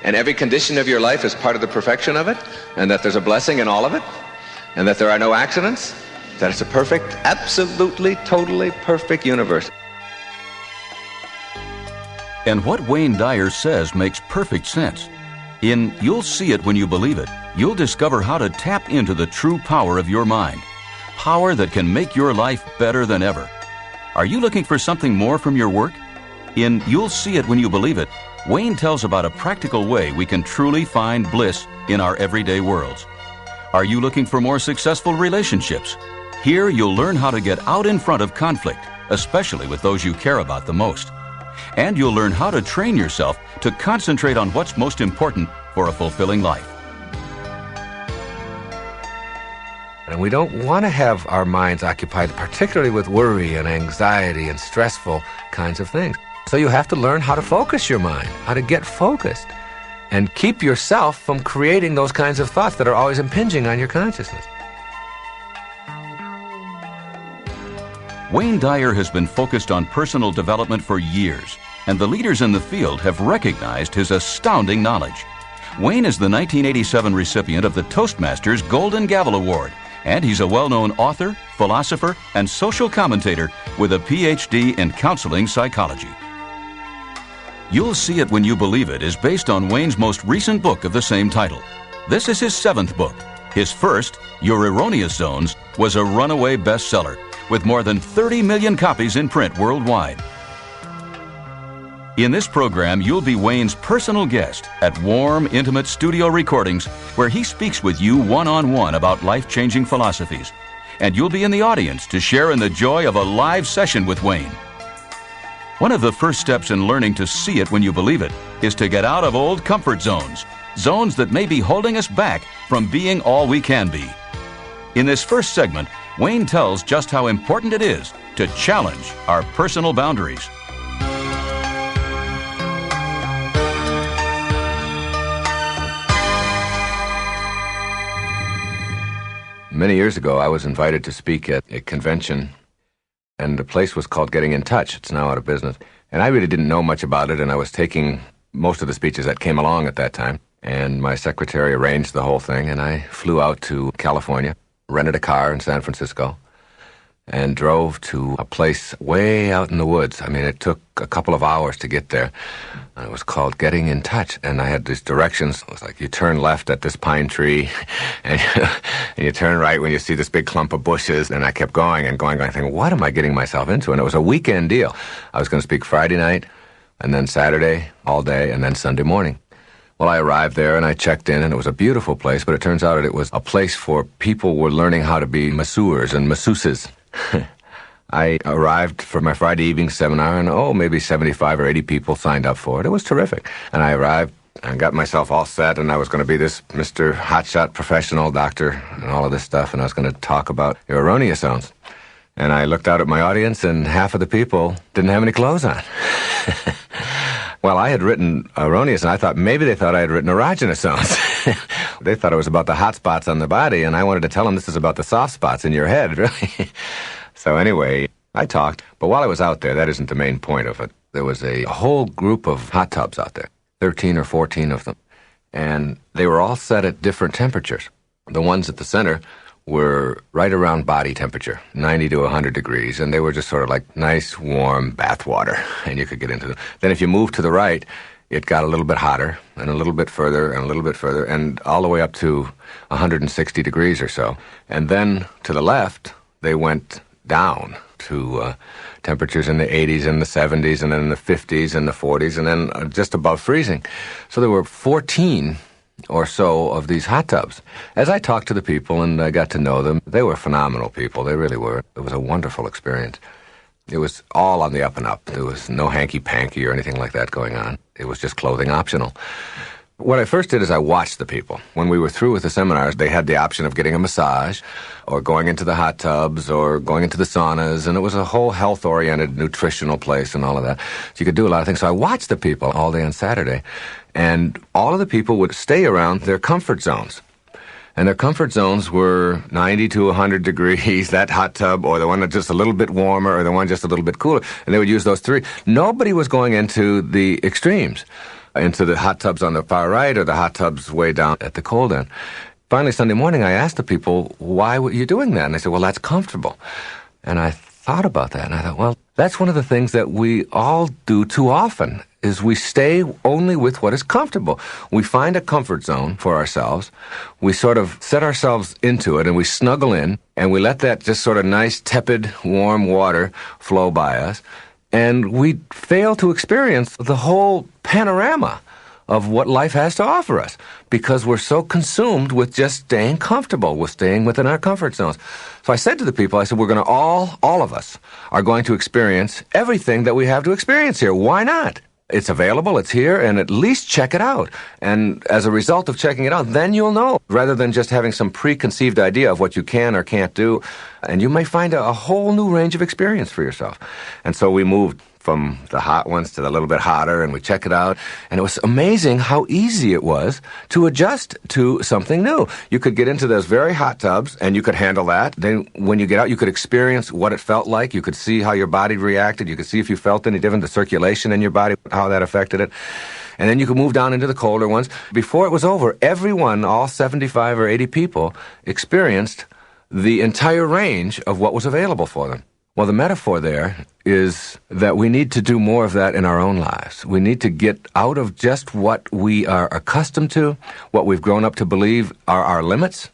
and every condition of your life is part of the perfection of it, and that there's a blessing in all of it, and that there are no accidents, that it's a perfect, absolutely, totally perfect universe. And what Wayne Dyer says makes perfect sense. In You'll See It When You Believe It, you'll discover how to tap into the true power of your mind. Power that can make your life better than ever. Are you looking for something more from your work? In You'll See It When You Believe It, Wayne tells about a practical way we can truly find bliss in our everyday worlds. Are you looking for more successful relationships? Here you'll learn how to get out in front of conflict, especially with those you care about the most. And you'll learn how to train yourself to concentrate on what's most important for a fulfilling life. And we don't want to have our minds occupied, particularly with worry and anxiety and stressful kinds of things. So you have to learn how to focus your mind, how to get focused, and keep yourself from creating those kinds of thoughts that are always impinging on your consciousness. Wayne Dyer has been focused on personal development for years, and the leaders in the field have recognized his astounding knowledge. Wayne is the 1987 recipient of the Toastmasters Golden Gavel Award, and he's a well-known author, philosopher, and social commentator with a PhD in counseling psychology. You'll See It When You Believe It is based on Wayne's most recent book of the same title. This is his 7th book. His first, Your Erroneous Zones, was a runaway bestseller, with more than 30 million copies in print worldwide. In this program, you'll be Wayne's personal guest at warm, intimate studio recordings where he speaks with you one-on-one about life-changing philosophies. And you'll be in the audience to share in the joy of a live session with Wayne. One of the first steps in learning to see it when you believe it is to get out of old comfort zones, zones that may be holding us back from being all we can be. In this first segment, Wayne tells just how important it is to challenge our personal boundaries. Many years ago, I was invited to speak at a convention, and the place was called Getting in Touch. It's now out of business. And I really didn't know much about it, and I was taking most of the speeches that came along at that time. And my secretary arranged the whole thing, and I flew out to California, rented a car in San Francisco, and drove to a place way out in the woods. I mean, it took a couple of hours to get there. And it was called Getting in Touch, and I had these directions. It was like, you turn left at this pine tree, and you turn right when you see this big clump of bushes. And I kept going and going, thinking, what am I getting myself into? And it was a weekend deal. I was going to speak Friday night, and then Saturday all day, and then Sunday morning. Well, I arrived there, and I checked in, and it was a beautiful place, but it turns out it was a place for people who were learning how to be masseurs and masseuses. I arrived for my Friday evening seminar, and maybe 75 or 80 people signed up for it. It was terrific. And I arrived and got myself all set, and I was going to be this Mr. Hotshot professional doctor and all of this stuff, and I was going to talk about your erroneous zones. And I looked out at my audience, and half of the people didn't have any clothes on. Well, I had written erroneous, and I thought maybe they thought I had written erogenous zones. They thought it was about the hot spots on the body, and I wanted to tell them this is about the soft spots in your head, really. So anyway, I talked. But while I was out there, that isn't the main point of it. There was a whole group of hot tubs out there, 13 or 14 of them. And they were all set at different temperatures. The ones at the center were right around body temperature, 90 to 100 degrees, and they were just sort of like nice, warm bath water, and you could get into them. Then if you moved to the right, it got a little bit hotter, and a little bit further, and a little bit further, and all the way up to 160 degrees or so. And then to the left, they went down to temperatures in the 80s and the 70s, and then in the 50s and the 40s, and then just above freezing. So there were 14 or so of these hot tubs. As I talked to the people and I got to know them, they were phenomenal people. They really were. It was a wonderful experience. It was all on the up and up. There was no hanky-panky or anything like that going on. It was just clothing optional. What I first did is I watched the people. When we were through with the seminars, they had the option of getting a massage or going into the hot tubs or going into the saunas, and it was a whole health-oriented nutritional place and all of that. So you could do a lot of things. So I watched the people all day on Saturday, and all of the people would stay around their comfort zones. And their comfort zones were 90 to 100 degrees, that hot tub, or the one that's just a little bit warmer, or the one just a little bit cooler. And they would use those three. Nobody was going into the extremes. into the hot tubs on the far right or the hot tubs way down at the cold end. Finally, Sunday morning, I asked the people, why were you doing that? And they said, well, that's comfortable. And I thought about that, and I thought, well, that's one of the things that we all do too often, is we stay only with what is comfortable. We find a comfort zone for ourselves. We sort of set ourselves into it, and we snuggle in, and we let that just sort of nice, tepid, warm water flow by us. And we fail to experience the whole panorama of what life has to offer us because we're so consumed with just staying comfortable, with staying within our comfort zones. So I said to the people, I said, we're going to all of us are going to experience everything that we have to experience here. Why not? It's available, it's here, and at least check it out. And as a result of checking it out, then you'll know, rather than just having some preconceived idea of what you can or can't do. And you may find a whole new range of experience for yourself. And so we moved from the hot ones to the little bit hotter, and we check it out. And it was amazing how easy it was to adjust to something new. You could get into those very hot tubs, and you could handle that. Then when you get out, you could experience what it felt like. You could see how your body reacted. You could see if you felt any different, the circulation in your body, how that affected it. And then you could move down into the colder ones. Before it was over, everyone, all 75 or 80 people, experienced the entire range of what was available for them. Well, the metaphor there is that we need to do more of that in our own lives. We need to get out of just what we are accustomed to, what we've grown up to believe are our limits,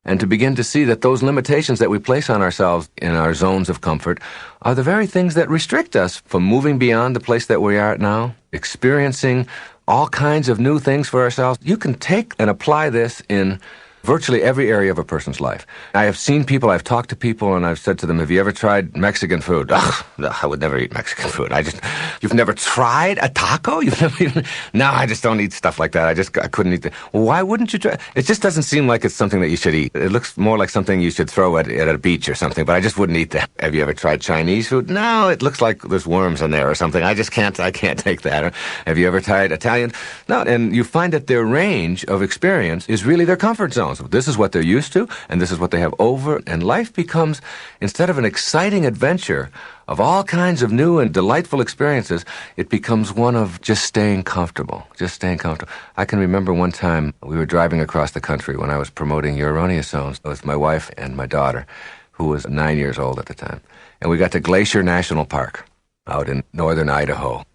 and to begin to see that those limitations that we place on ourselves in our zones of comfort are the very things that restrict us from moving beyond the place that we are at now, experiencing all kinds of new things for ourselves. You can take and apply this in virtually every area of a person's life. I have seen people, I've talked to people, and I've said to them, have you ever tried Mexican food? Ugh, I would never eat Mexican food. You've never tried a taco? You've never even, no, I just don't eat stuff like that. I couldn't eat that. Well, why wouldn't you try? It just doesn't seem like it's something that you should eat. It looks more like something you should throw at a beach or something, but I just wouldn't eat that. Have you ever tried Chinese food? No, it looks like there's worms in there or something. I can't take that. Or, have you ever tried Italian? No, and you find that their range of experience is really their comfort zones. This is what they're used to, and this is what they have over, and life becomes, instead of an exciting adventure of all kinds of new and delightful experiences, it becomes one of just staying comfortable, I can remember one time we were driving across the country when I was promoting your erroneous zones with my wife and my daughter, who was 9 years old at the time, and we got to Glacier National Park out in northern Idaho.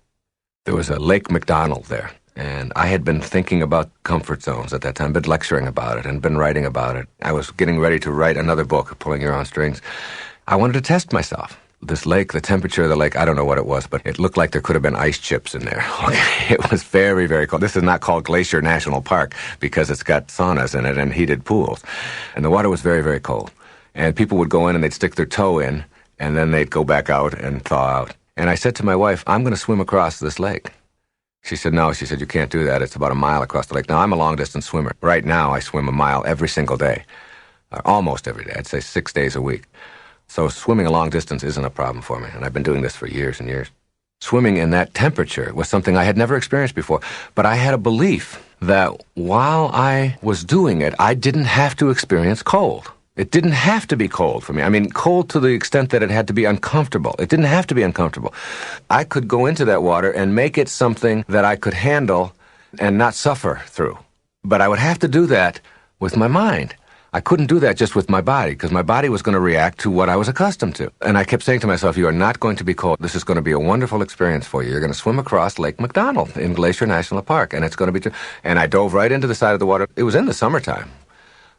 There was a Lake McDonald there. And I had been thinking about comfort zones at that time, been lecturing about it and been writing about it. I was getting ready to write another book, Pulling Your Own Strings. I wanted to test myself. This lake, the temperature of the lake, I don't know what it was, but it looked like there could have been ice chips in there. Okay. It was very, very cold. This is not called Glacier National Park because it's got saunas in it and heated pools. And the water was very, very cold. And people would go in and they'd stick their toe in, and then they'd go back out and thaw out. And I said to my wife, I'm going to swim across this lake. She said, no. She said, you can't do that. It's about a mile across the lake. Now, I'm a long-distance swimmer. Right now, I swim a mile every single day, almost every day. I'd say 6 days a week. So swimming a long distance isn't a problem for me, and I've been doing this for years and years. Swimming in that temperature was something I had never experienced before, but I had a belief that while I was doing it, I didn't have to experience cold. It didn't have to be cold for me. I mean, cold to the extent that it had to be uncomfortable. It didn't have to be uncomfortable. I could go into that water and make it something that I could handle and not suffer through. But I would have to do that with my mind. I couldn't do that just with my body, because my body was going to react to what I was accustomed to. And I kept saying to myself, you are not going to be cold. This is going to be a wonderful experience for you. You're going to swim across Lake McDonald in Glacier National Park, and it's going to be... And I dove right into the side of the water. It was in the summertime.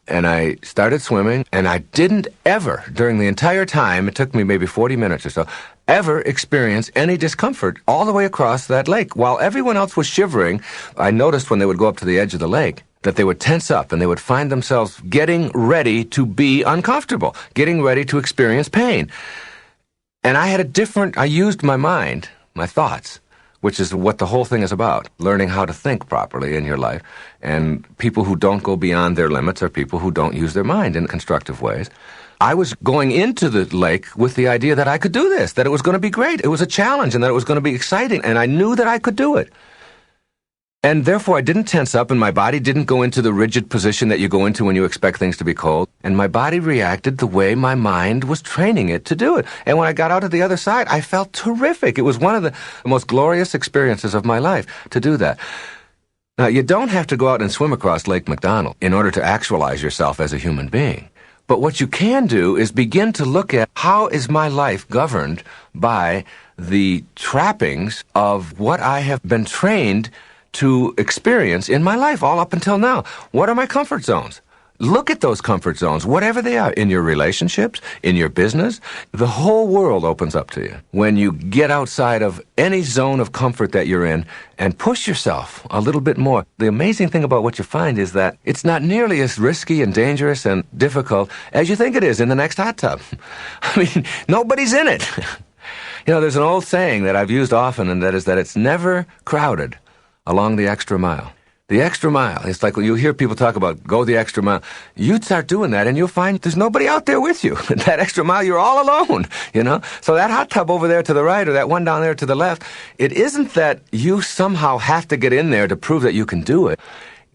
And I started swimming, and I didn't ever, during the entire time, it took me maybe 40 minutes or so, ever experience any discomfort all the way across that lake. While everyone else was shivering, I noticed when they would go up to the edge of the lake that they would tense up and they would find themselves getting ready to be uncomfortable, getting ready to experience pain. And I used my mind, my thoughts, which is what the whole thing is about, learning how to think properly in your life. And people who don't go beyond their limits are people who don't use their mind in constructive ways. I was going into the lake with the idea that I could do this, that it was going to be great. It was a challenge and that it was going to be exciting, and I knew that I could do it. And therefore, I didn't tense up, and my body didn't go into the rigid position that you go into when you expect things to be cold. And my body reacted the way my mind was training it to do it. And when I got out of the other side, I felt terrific. It was one of the most glorious experiences of my life to do that. Now, you don't have to go out and swim across Lake McDonald in order to actualize yourself as a human being. But what you can do is begin to look at how is my life governed by the trappings of what I have been trained to experience in my life all up until now. What are my comfort zones? Look at those comfort zones, whatever they are, in your relationships, in your business. The whole world opens up to you when you get outside of any zone of comfort that you're in and push yourself a little bit more. The amazing thing about what you find is that it's not nearly as risky and dangerous and difficult as you think it is in the next hot tub. I mean, nobody's in it. You know, there's an old saying that I've used often, and that is that it's never crowded along the extra mile. The extra mile. It's like when you hear people talk about go the extra mile. You'd start doing that and you'll find there's nobody out there with you. That extra mile, you're all alone, you know? So that hot tub over there to the right or that one down there to the left, it isn't that you somehow have to get in there to prove that you can do it.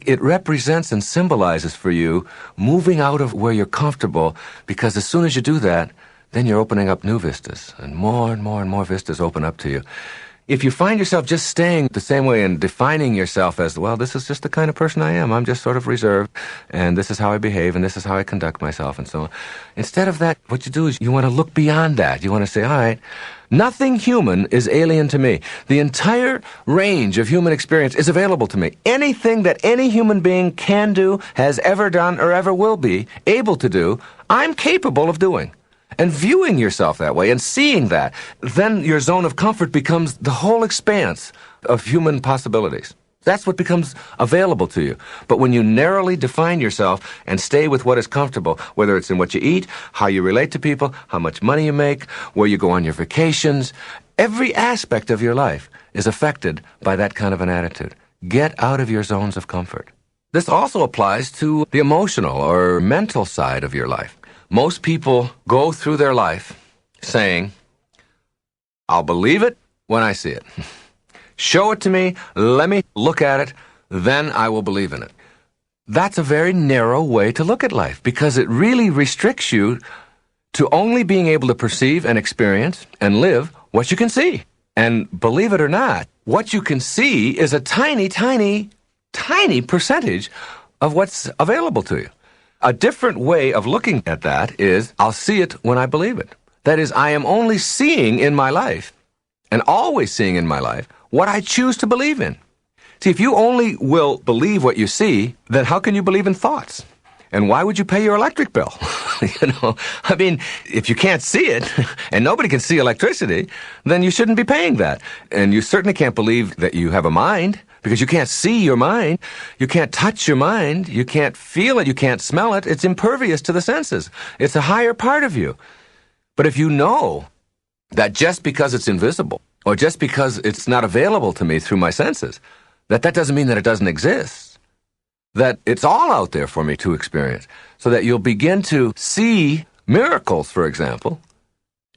It represents and symbolizes for you moving out of where you're comfortable, because as soon as you do that, then you're opening up new vistas, and more and more and more vistas open up to you. If you find yourself just staying the same way and defining yourself as, well, this is just the kind of person I am, I'm just sort of reserved, and this is how I behave, and this is how I conduct myself, and so on. Instead of that, what you do is you want to look beyond that. You want to say, all right, nothing human is alien to me. The entire range of human experience is available to me. Anything that any human being can do, has ever done, or ever will be able to do, I'm capable of doing. And viewing yourself that way and seeing that, then your zone of comfort becomes the whole expanse of human possibilities. That's what becomes available to you. But when you narrowly define yourself and stay with what is comfortable, whether it's in what you eat, how you relate to people, how much money you make, where you go on your vacations, every aspect of your life is affected by that kind of an attitude. Get out of your zones of comfort. This also applies to the emotional or mental side of your life. Most people go through their life saying, I'll believe it when I see it. Show it to me, let me look at it, then I will believe in it. That's a very narrow way to look at life, because it really restricts you to only being able to perceive and experience and live what you can see. And believe it or not, what you can see is a tiny, tiny, tiny percentage of what's available to you. A different way of looking at that is, I'll see it when I believe it. That is, I am only seeing in my life, and always seeing in my life, what I choose to believe in. See, if you only will believe what you see, then how can you believe in thoughts? And why would you pay your electric bill? You know, I mean, if you can't see it, and nobody can see electricity, then you shouldn't be paying that. And you certainly can't believe that you have a mind, because you can't see your mind, you can't touch your mind, you can't feel it, you can't smell it. It's impervious to the senses. It's a higher part of you. But if you know that just because it's invisible, or just because it's not available to me through my senses, that doesn't mean that it doesn't exist, that it's all out there for me to experience, so that you'll begin to see miracles, for example,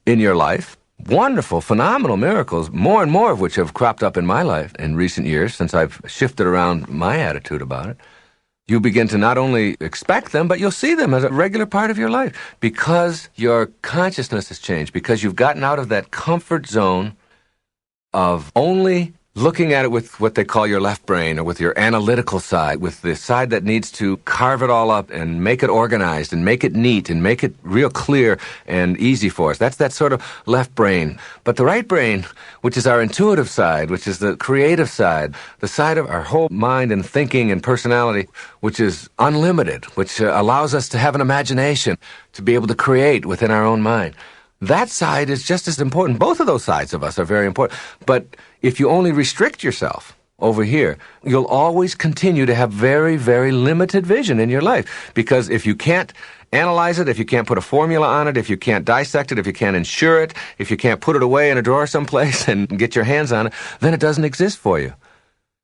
in your life. Wonderful, phenomenal miracles, more and more of which have cropped up in my life in recent years since I've shifted around my attitude about it. You begin to not only expect them, but you'll see them as a regular part of your life, because your consciousness has changed, because you've gotten out of that comfort zone of only looking at it with what they call your left brain, or with your analytical side, with the side that needs to carve it all up and make it organized and make it neat and make it real clear and easy for us. That's that sort of left brain. But the right brain, which is our intuitive side, which is the creative side, the side of our whole mind and thinking and personality, which is unlimited, which allows us to have an imagination, to be able to create within our own mind. That side is just as important. Both of those sides of us are very important. But if you only restrict yourself over here, you'll always continue to have very, very limited vision in your life. Because if you can't analyze it, if you can't put a formula on it, if you can't dissect it, if you can't insure it, if you can't put it away in a drawer someplace and get your hands on it, then it doesn't exist for you.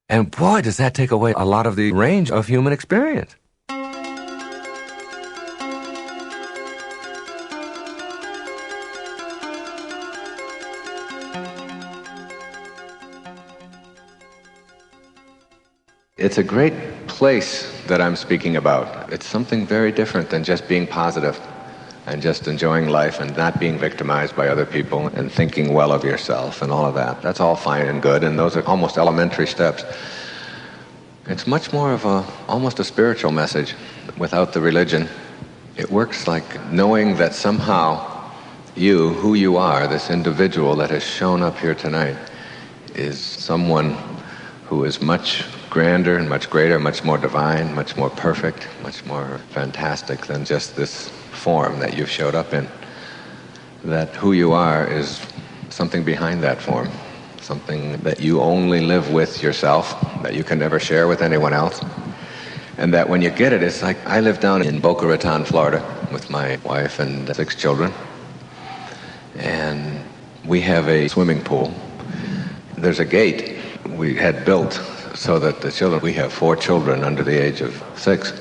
And boy, does that take away a lot of the range of human experience. It's a great place that I'm speaking about. It's something very different than just being positive and just enjoying life and not being victimized by other people and thinking well of yourself and all of that. That's all fine and good, and those are almost elementary steps. It's much more of almost a spiritual message without the religion. It works like knowing that somehow you, who you are, this individual that has shown up here tonight, is someone who is much grander and much greater, much more divine, much more perfect, much more fantastic than just this form that you've showed up in. That who you are is something behind that form, something that you only live with yourself, that you can never share with anyone else. And that when you get it, it's like I live down in Boca Raton, Florida, with my wife and 6 children. And we have a swimming pool. There's a gate we had built so that the children, we have 4 children under the age of 6,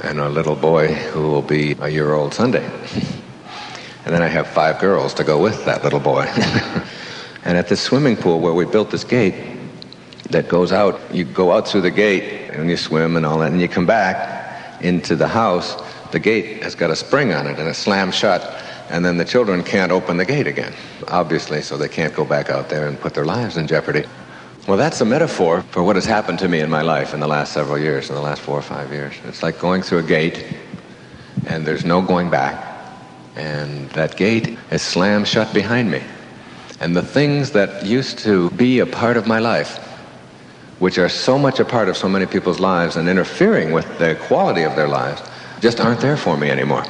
and a little boy who will be a year old Sunday. And then I have 5 girls to go with that little boy. And at this swimming pool where we built this gate that goes out, you go out through the gate and you swim and all that, and you come back into the house, the gate has got a spring on it and it slams shut, and then the children can't open the gate again, obviously, so they can't go back out there and put their lives in jeopardy. Well, that's a metaphor for what has happened to me in my life in the last several years, in the last 4 or 5 years. It's like going through a gate, and there's no going back, and that gate is slammed shut behind me. And the things that used to be a part of my life, which are so much a part of so many people's lives and interfering with the quality of their lives, just aren't there for me anymore.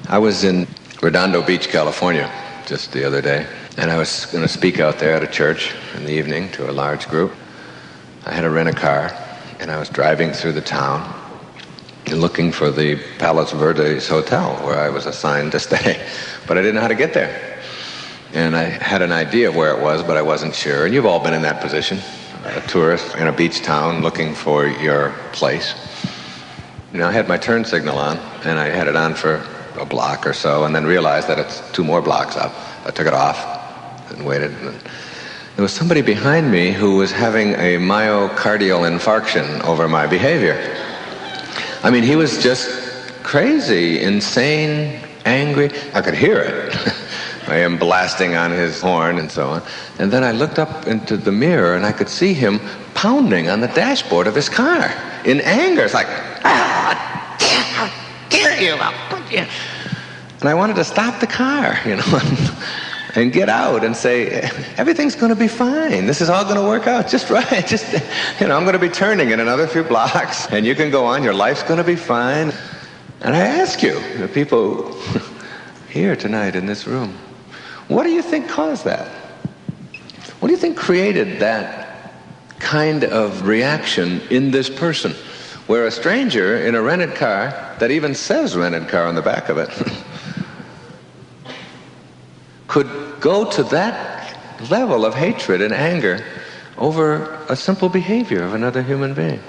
I was in Redondo Beach, California, just the other day, and I was going to speak out there at a church in the evening to a large group. I had to rent a car, and I was driving through the town and looking for the Palos Verdes Hotel where I was assigned to stay, but I didn't know how to get there. And I had an idea of where it was, but I wasn't sure, and you've all been in that position, a tourist in a beach town looking for your place. You know, I had my turn signal on, and I had it on for a block or so, and then realized that it's 2 more blocks up. I took it off and waited. And there was somebody behind me who was having a myocardial infarction over my behavior. I mean, he was just crazy, insane, angry. I could hear it. I am blasting on his horn and so on. And then I looked up into the mirror and I could see him pounding on the dashboard of his car in anger. It's like, how dare you? I'll put you. And I wanted to stop the car, you know, and get out and say, everything's going to be fine. This is all going to work out just right. Just, you know, I'm going to be turning in another few blocks, and you can go on. Your life's going to be fine. And I ask you, the people here tonight in this room, what do you think caused that? What do you think created that kind of reaction in this person, where a stranger in a rented car that even says rented car on the back of it could go to that level of hatred and anger over a simple behavior of another human being,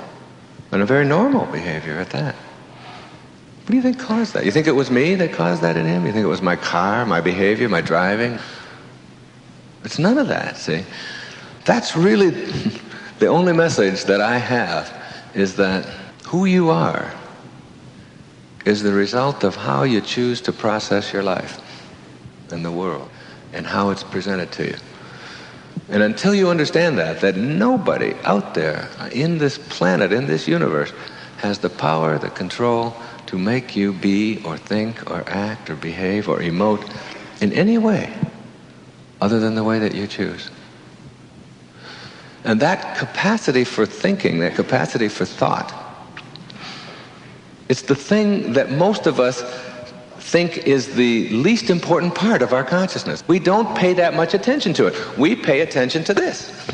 and a very normal behavior at that? What do you think caused that? You think it was me that caused that in him? You think it was my car, my behavior, my driving? It's none of that, see? That's really the only message that I have, is that who you are is the result of how you choose to process your life and the world and how it's presented to you. And until you understand that nobody out there in this planet, in this universe, has the power, the control to make you be or think or act or behave or emote in any way other than the way that you choose. And that capacity for thinking, that capacity for thought, it's the thing that most of us think is the least important part of our consciousness. We don't pay that much attention to it. We pay attention to this,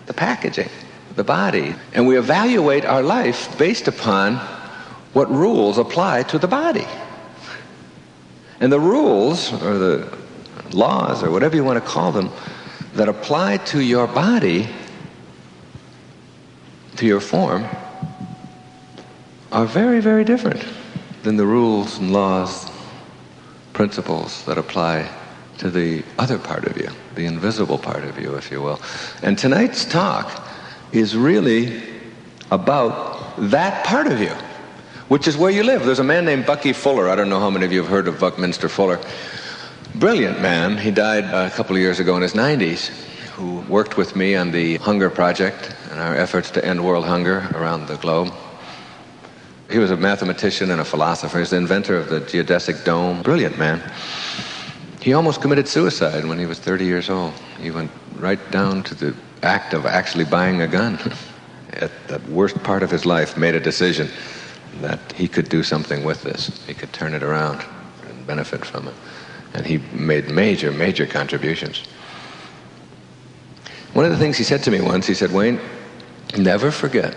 the packaging, the body, and we evaluate our life based upon what rules apply to the body. And the rules, or the laws, or whatever you want to call them, that apply to your body, to your form, are very, very different than the rules and laws, principles that apply to the other part of you, the invisible part of you, if you will. And tonight's talk is really about that part of you, which is where you live. There's a man named Bucky Fuller. I don't know how many of you have heard of Buckminster Fuller. Brilliant man. He died a couple of years ago in his 90s, who worked with me on the Hunger Project and our efforts to end world hunger around the globe. He was a mathematician and a philosopher. He's the inventor of the geodesic dome. Brilliant man. He almost committed suicide when he was 30 years old. He went right down to the act of actually buying a gun. At the worst part of his life, made a decision that he could do something with this. He could turn it around and benefit from it. And he made major, major contributions. One of the things he said to me once, he said, Wayne, never forget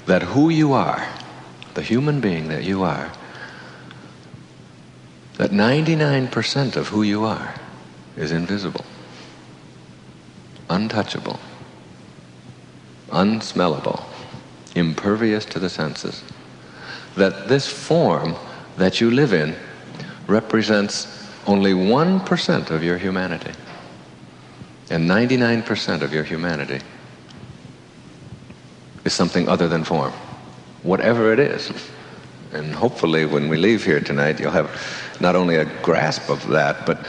that who you are, the human being that you are, that 99% of who you are is invisible, untouchable, unsmellable, impervious to the senses. That this form that you live in represents only 1% of your humanity. And 99% of your humanity is something other than form, whatever it is. And hopefully when we leave here tonight, you'll have not only a grasp of that, but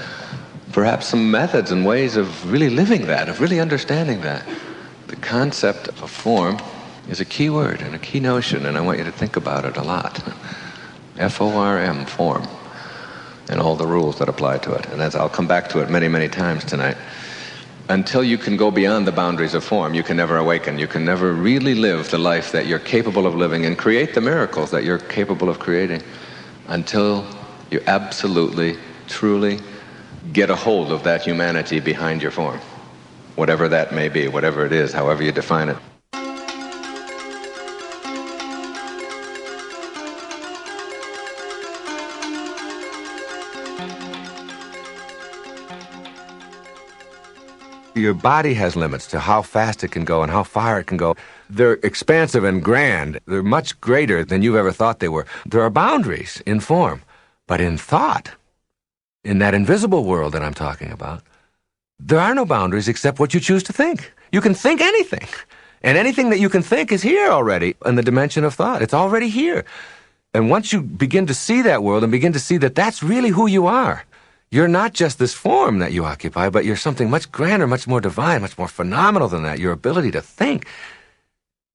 perhaps some methods and ways of really living that, of really understanding that. The concept of form is a key word and a key notion, and I want you to think about it a lot. F-O-R-M, form, and all the rules that apply to it. And as I'll come back to it many, many times tonight. Until you can go beyond the boundaries of form, you can never awaken. You can never really live the life that you're capable of living and create the miracles that you're capable of creating until you absolutely, truly get a hold of that humanity behind your form. Whatever that may be, whatever it is, however you define it. Your body has limits to how fast it can go and how far it can go. They're expansive and grand. They're much greater than you've ever thought they were. There are boundaries in form, but in thought, in that invisible world that I'm talking about, there are no boundaries except what you choose to think. You can think anything, and anything that you can think is here already in the dimension of thought. It's already here. And once you begin to see that world and begin to see that that's really who you are, you're not just this form that you occupy, but you're something much grander, much more divine, much more phenomenal than that, your ability to think.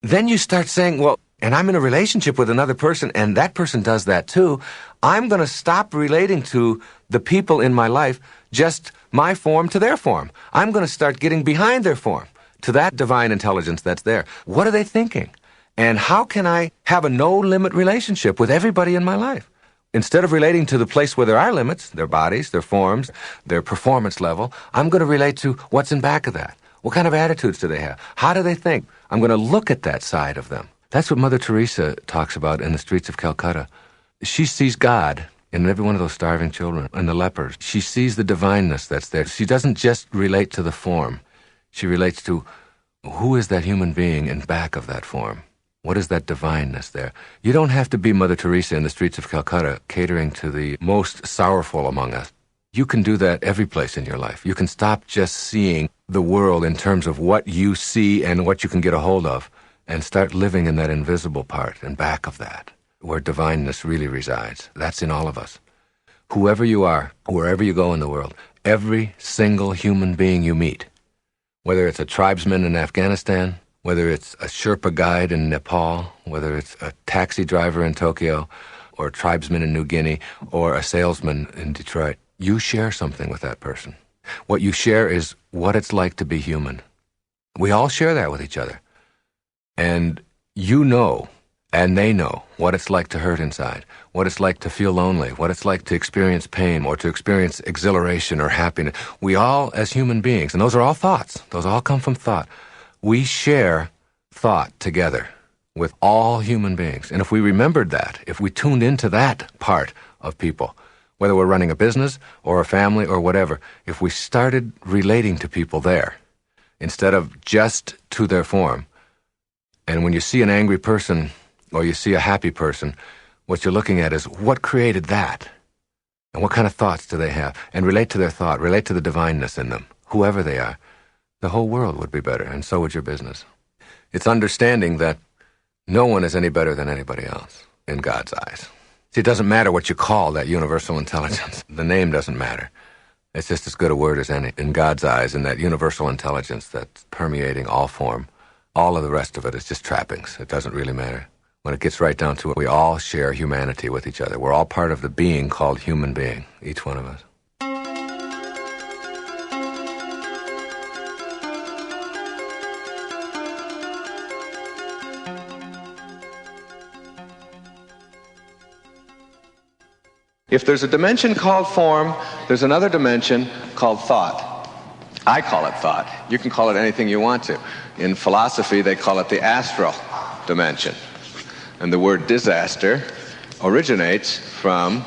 Then you start saying, well, and I'm in a relationship with another person, and that person does that too. I'm going to stop relating to the people in my life, just my form to their form. I'm going to start getting behind their form, to that divine intelligence that's there. What are they thinking? And how can I have a no-limit relationship with everybody in my life? Instead of relating to the place where there are limits, their bodies, their forms, their performance level, I'm going to relate to what's in back of that. What kind of attitudes do they have? How do they think? I'm going to look at that side of them. That's what Mother Teresa talks about in the streets of Calcutta. She sees God in every one of those starving children and the lepers. She sees the divineness that's there. She doesn't just relate to the form. She relates to who is that human being in back of that form. What is that divineness there? You don't have to be Mother Teresa in the streets of Calcutta catering to the most sorrowful among us. You can do that every place in your life. You can stop just seeing the world in terms of what you see and what you can get a hold of and start living in that invisible part and back of that, where divineness really resides. That's in all of us. Whoever you are, wherever you go in the world, every single human being you meet, whether it's a tribesman in Afghanistan, whether it's a Sherpa guide in Nepal, whether it's a taxi driver in Tokyo, or a tribesman in New Guinea, or a salesman in Detroit, you share something with that person. What you share is what it's like to be human. We all share that with each other. And you know, and they know, what it's like to hurt inside, what it's like to feel lonely, what it's like to experience pain, or to experience exhilaration or happiness. We all, as human beings, and those are all thoughts, those all come from thought, we share thought together with all human beings. And if we remembered that, if we tuned into that part of people, whether we're running a business or a family or whatever, if we started relating to people there, instead of just to their form, and when you see an angry person or you see a happy person, what you're looking at is what created that? And what kind of thoughts do they have? And relate to their thought, relate to the divineness in them, whoever they are. The whole world would be better, and so would your business. It's understanding that No one is any better than anybody else in God's eyes. See, it doesn't matter what you call that universal intelligence. The name doesn't matter. It's just as good a word as any in God's eyes, and that universal intelligence that's permeating all form. All of the rest of it is just trappings. It doesn't really matter. When it gets right down to it, we all share humanity with each other. We're all part of the being called human being, each one of us. If there's a dimension called form, there's another dimension called thought. I call it thought. You can call it anything you want to. In philosophy, they call it the astral dimension. And the word disaster originates from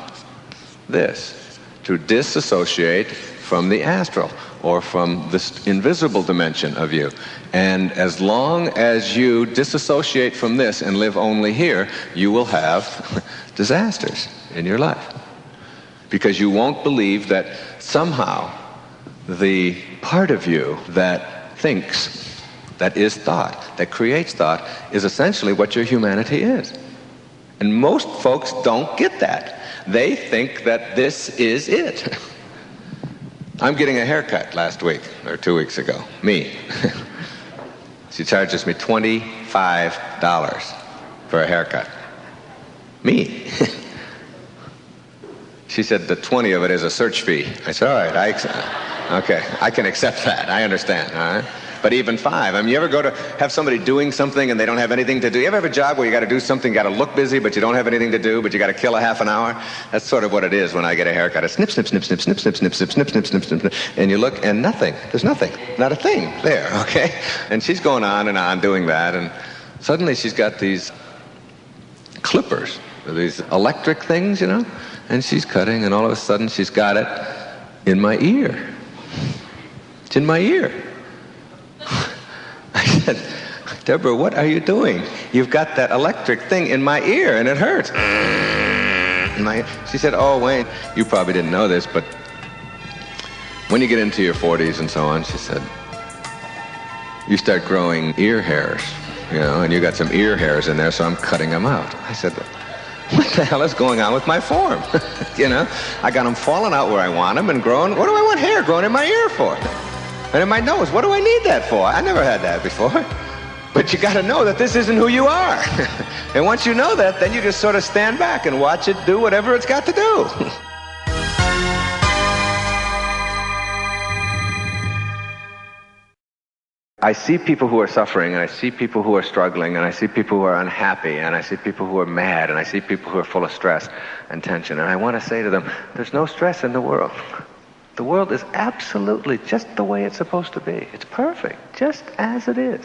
this, to disassociate from the astral, or from this invisible dimension of you. And as long as you disassociate from this and live only here, you will have disasters in your life. Because you won't believe that somehow the part of you that thinks, that is thought, that creates thought, is essentially what your humanity is. And most folks don't get that. They think that this is it. I'm getting a haircut last week, or 2 weeks ago. Me. She charges me $25 for a haircut. Me. She said the 20 of it is a search fee. I said, all right, okay, I can accept that. I understand, all right? But even $5. I mean, you ever go to have somebody doing something and they don't have anything to do? You ever have a job where you got to do something, you got to look busy, but you don't have anything to do, but you got to kill a half an hour? That's sort of what it is when I get a haircut. It's snip, snip, snip, snip, snip, snip, snip, snip, snip, snip, snip, snip, snip, and you look and nothing. There's nothing. Not a thing there, okay? And she's going on and on doing that, and suddenly she's got these clippers, these electric things, you know? And she's cutting, and all of a sudden she's got it in my ear. It's in my ear. I said, Deborah, what are you doing? You've got that electric thing in my ear, and it hurts. She said, oh, Wayne, you probably didn't know this, but when you get into your 40s and so on, she said, you start growing ear hairs, you know, and you got some ear hairs in there, so I'm cutting them out. I said, what the hell is going on with my form? You know, I got them falling out where I want them and growing. What do I want hair growing in my ear for? And in my nose, what do I need that for? I never had that before. But you got to know that this isn't who you are. And once you know that, then you just sort of stand back and watch it do whatever it's got to do. I see people who are suffering, and I see people who are struggling, and I see people who are unhappy, and I see people who are mad, and I see people who are full of stress and tension. And I want to say to them, there's no stress in the world. The world is absolutely just the way it's supposed to be. It's perfect, just as it is.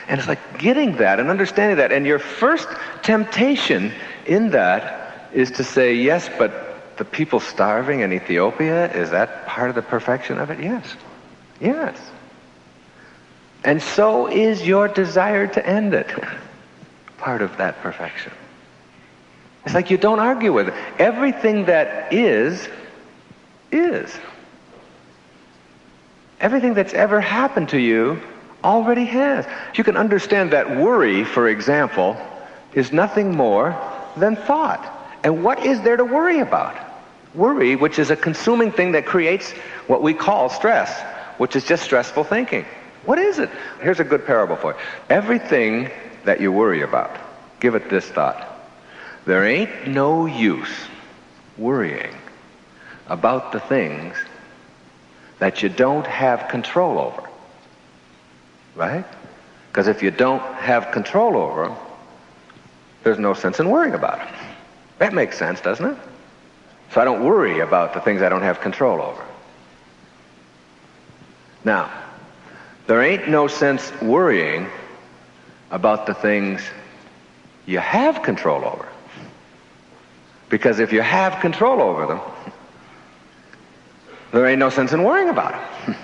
And it's like getting that and understanding that. And your first temptation in that is to say, yes, but the people starving in Ethiopia, is that part of the perfection of it? Yes. Yes. And so is your desire to end it part of that perfection. It's like you don't argue with it. Everything that is. Everything that's ever happened to you already has. You can understand that worry, for example, is nothing more than thought. And what is there to worry about? Worry, which is a consuming thing that creates what we call stress, which is just stressful thinking. What is it? Here's a good parable for you. Everything that you worry about, give it this thought. There ain't no use worrying about the things that you don't have control over. Right? Because if you don't have control over them, there's no sense in worrying about them. That makes sense, doesn't it? So I don't worry about the things I don't have control over. Now, there ain't no sense worrying about the things you have control over. Because if you have control over them, there ain't no sense in worrying about them.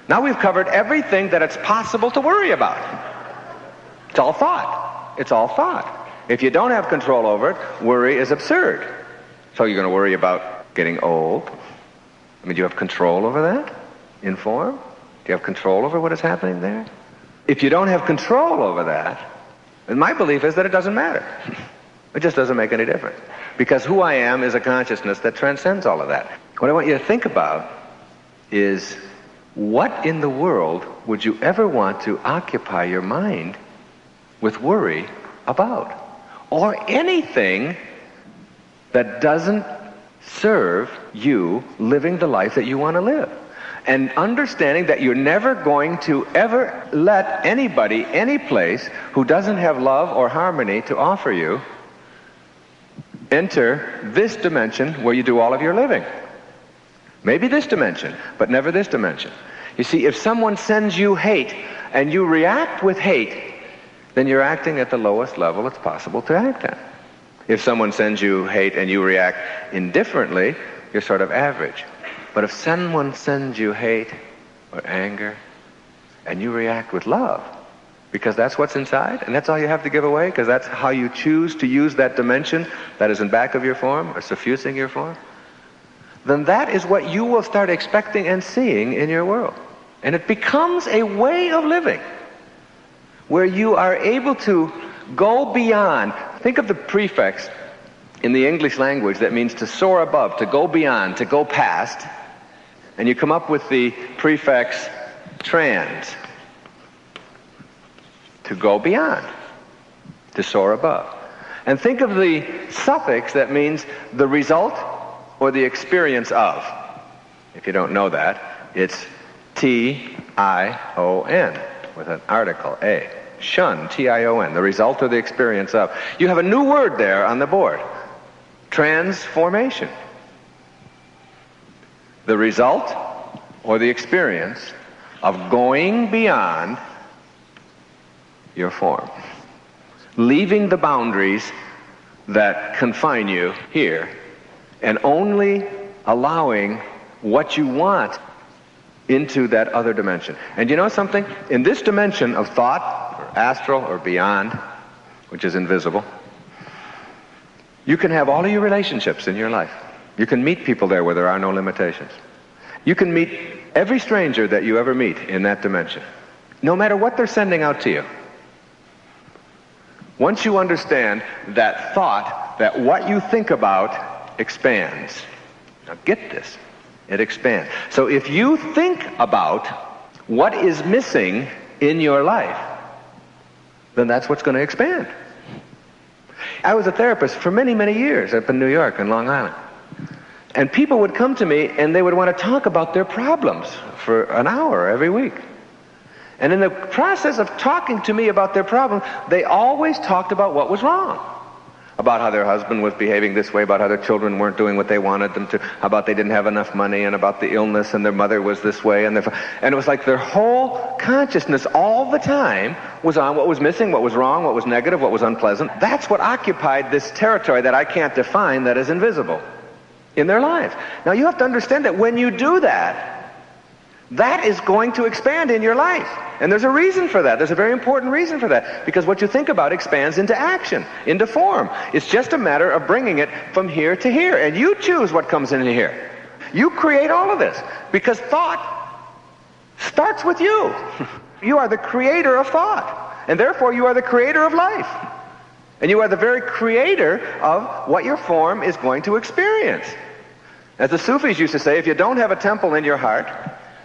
Now we've covered everything that it's possible to worry about. It's all thought. It's all thought. If you don't have control over it, worry is absurd. So you're going to worry about getting old? I mean, do you have control over that in form? Do you have control over what is happening there? If you don't have control over that, And my belief is that it doesn't matter. It just doesn't make any difference. Because who I am is a consciousness that transcends all of that. What I want you to think about is, what in the world would you ever want to occupy your mind with worry about? Or anything that doesn't serve you living the life that you want to live. And understanding that you're never going to ever let anybody, any place, who doesn't have love or harmony to offer you, enter this dimension where you do all of your living. Maybe this dimension, but never this dimension. You see, if someone sends you hate and you react with hate, then you're acting at the lowest level it's possible to act at. If someone sends you hate and you react indifferently, you're sort of average. But if someone sends you hate or anger and you react with love, because that's what's inside and that's all you have to give away, because that's how you choose to use that dimension that is in back of your form or suffusing your form, then that is what you will start expecting and seeing in your world. And it becomes a way of living where you are able to go beyond. Think of the prefix in the English language that means to soar above, to go beyond, to go past. And you come up with the prefix trans, to go beyond, to soar above. And think of the suffix that means the result or the experience of. If you don't know that, it's T-I-O-N with an article, A. Shun, T-I-O-N, the result or the experience of. You have a new word there on the board. Transformation. The result or the experience of going beyond your form. Leaving the boundaries that confine you here and only allowing what you want into that other dimension. And you know something? In this dimension of thought, or astral, or beyond, which is invisible, you can have all of your relationships in your life. You can meet people there where there are no limitations. You can meet every stranger that you ever meet in that dimension, no matter what they're sending out to you. Once you understand that thought, that what you think about expands. Now get this. It expands. So if you think about what is missing in your life, then that's what's going to expand. I was a therapist for many, many years up in New York and Long Island. And people would come to me and they would want to talk about their problems for an hour every week. And in the process of talking to me about their problem, they always talked about what was wrong. About how their husband was behaving this way, about how their children weren't doing what they wanted them to, about they didn't have enough money, and about the illness, and their mother was this way, and it was like their whole consciousness all the time was on what was missing, what was wrong, what was negative, what was unpleasant. That's what occupied this territory that I can't define, that is invisible in their lives. Now you have to understand that when you do that, that is going to expand in your life. And there's a reason for that. There's a very important reason for that. Because what you think about expands into action, into form. It's just a matter of bringing it from here to here. And you choose what comes into here. You create all of this. Because thought starts with you. You are the creator of thought. And therefore you are the creator of life. And you are the very creator of what your form is going to experience. As the Sufis used to say, if you don't have a temple in your heart,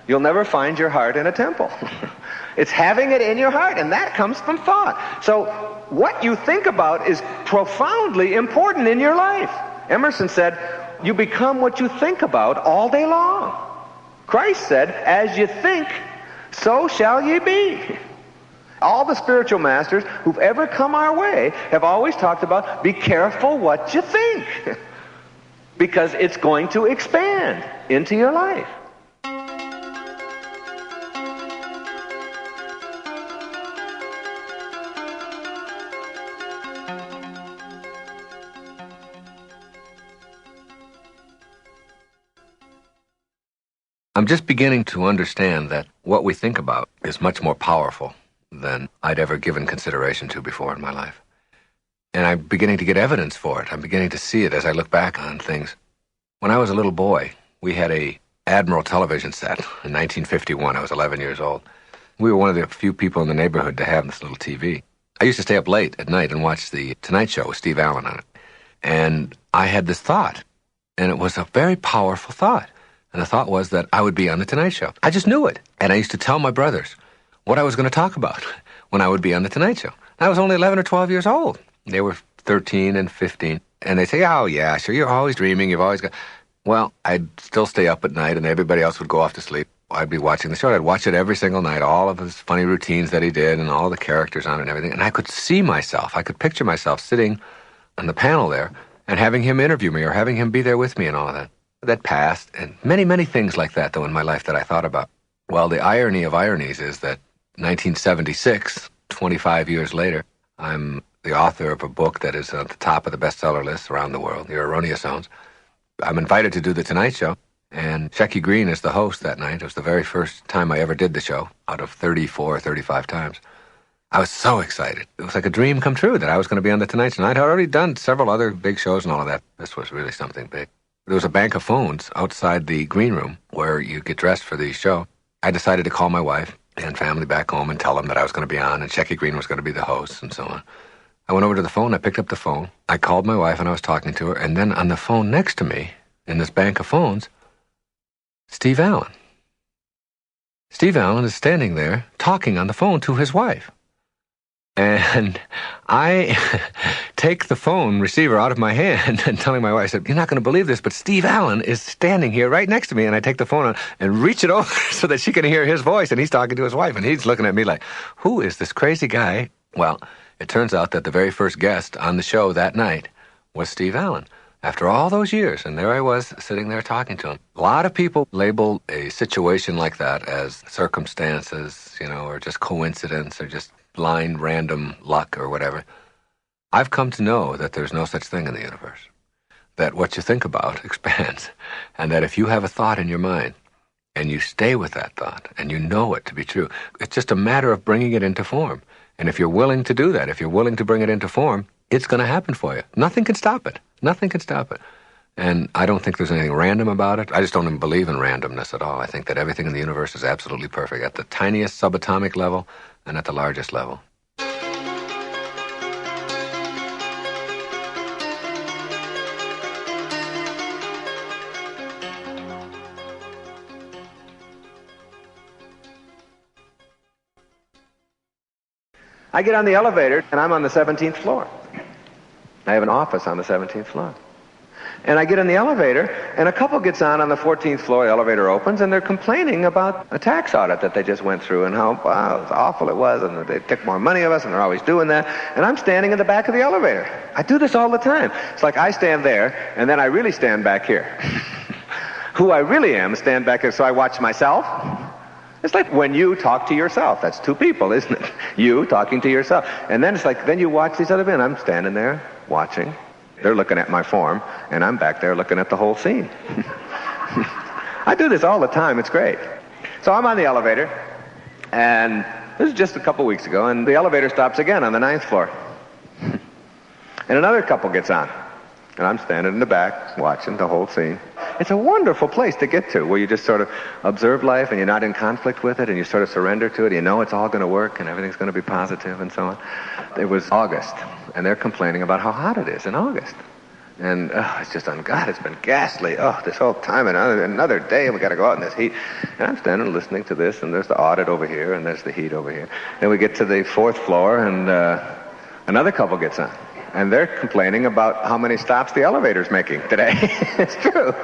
you'll never find your heart in a temple. It's having it in your heart, and that comes from thought. So what you think about is profoundly important in your life. Emerson said, you become what you think about all day long. Christ said, as you think, so shall ye be. All the spiritual masters who've ever come our way have always talked about, be careful what you think, because it's going to expand into your life. I'm just beginning to understand that what we think about is much more powerful than I'd ever given consideration to before in my life. And I'm beginning to get evidence for it. I'm beginning to see it as I look back on things. When I was a little boy, we had a Admiral television set in 1951. I was 11 years old. We were one of the few people in the neighborhood to have this little TV. I used to stay up late at night and watch The Tonight Show with Steve Allen on it. And I had this thought, and it was a very powerful thought. And the thought was that I would be on The Tonight Show. I just knew it. And I used to tell my brothers what I was going to talk about when I would be on The Tonight Show. I was only 11 or 12 years old. They were 13 and 15. And they'd say, oh, yeah, sure, you're always dreaming. You've always got... Well, I'd still stay up at night, and everybody else would go off to sleep. I'd be watching the show. I'd watch it every single night, all of his funny routines that he did and all the characters on it and everything. And I could see myself. I could picture myself sitting on the panel there and having him interview me or having him be there with me and all of that. That passed, and many, many things like that, though, in my life that I thought about. Well, the irony of ironies is that 1976, 25 years later, I'm the author of a book that is at the top of the bestseller list around the world, Your Erroneous Zones. I'm invited to do The Tonight Show, and Shecky Greene is the host that night. It was the very first time I ever did the show, out of 34 or 35 times. I was so excited. It was like a dream come true that I was going to be on The Tonight Show. I'd already done several other big shows and all of that. This was really something big. There was a bank of phones outside the green room where you get dressed for the show. I decided to call my wife and family back home and tell them that I was going to be on, and Shecky Greene was going to be the host and so on. I went over to the phone. I picked up the phone. I called my wife, and I was talking to her. And then on the phone next to me, in this bank of phones, Steve Allen. Steve Allen is standing there talking on the phone to his wife. And I take the phone receiver out of my hand and telling my wife, I said, you're not going to believe this, but Steve Allen is standing here right next to me. And I take the phone and reach it over so that she can hear his voice. And he's talking to his wife. And he's looking at me like, who is this crazy guy? Well, it turns out that the very first guest on the show that night was Steve Allen. After all those years, and there I was sitting there talking to him. A lot of people label a situation like that as circumstances, or just coincidence or just blind random luck or whatever. I've come to know that there's no such thing in the universe. That what you think about expands. And that if you have a thought in your mind and you stay with that thought and you know it to be true, it's just a matter of bringing it into form. And if you're willing to do that, if you're willing to bring it into form, it's going to happen for you. Nothing can stop it. Nothing can stop it. And I don't think there's anything random about it. I just don't even believe in randomness at all. I think that everything in the universe is absolutely perfect, at the tiniest subatomic level and at the largest level. I get on the elevator, and I'm on the 17th floor. I have an office on the 17th floor. And I get in the elevator, and a couple gets on the 14th floor. The elevator opens, and they're complaining about a tax audit that they just went through and how awful it was, and they took more money of us, and they're always doing that. And I'm standing in the back of the elevator. I do this all the time. It's like I stand there, and then I really stand back here. Who I really am, stand back here, so I watch myself. It's like when you talk to yourself. That's two people, isn't it? You talking to yourself. And then it's like, then you watch these other men. I'm standing there watching. They're looking at my form, and I'm back there looking at the whole scene. I do this all the time. It's great. So I'm on the elevator, and this is just a couple weeks ago, and the elevator stops again on the 9th floor. And another couple gets on, and I'm standing in the back watching the whole scene. It's a wonderful place to get to, where you just sort of observe life, and you're not in conflict with it, and you sort of surrender to it. You know it's all going to work, and everything's going to be positive, and so on. It was August, and they're complaining about how hot it is in August. And it's just, God, it's been ghastly. This whole time, and another day, we got to go out in this heat. And I'm standing listening to this, and there's the audit over here, and there's the heat over here. Then we get to the 4th floor, and another couple gets on. And they're complaining about how many stops the elevator's making today. It's true.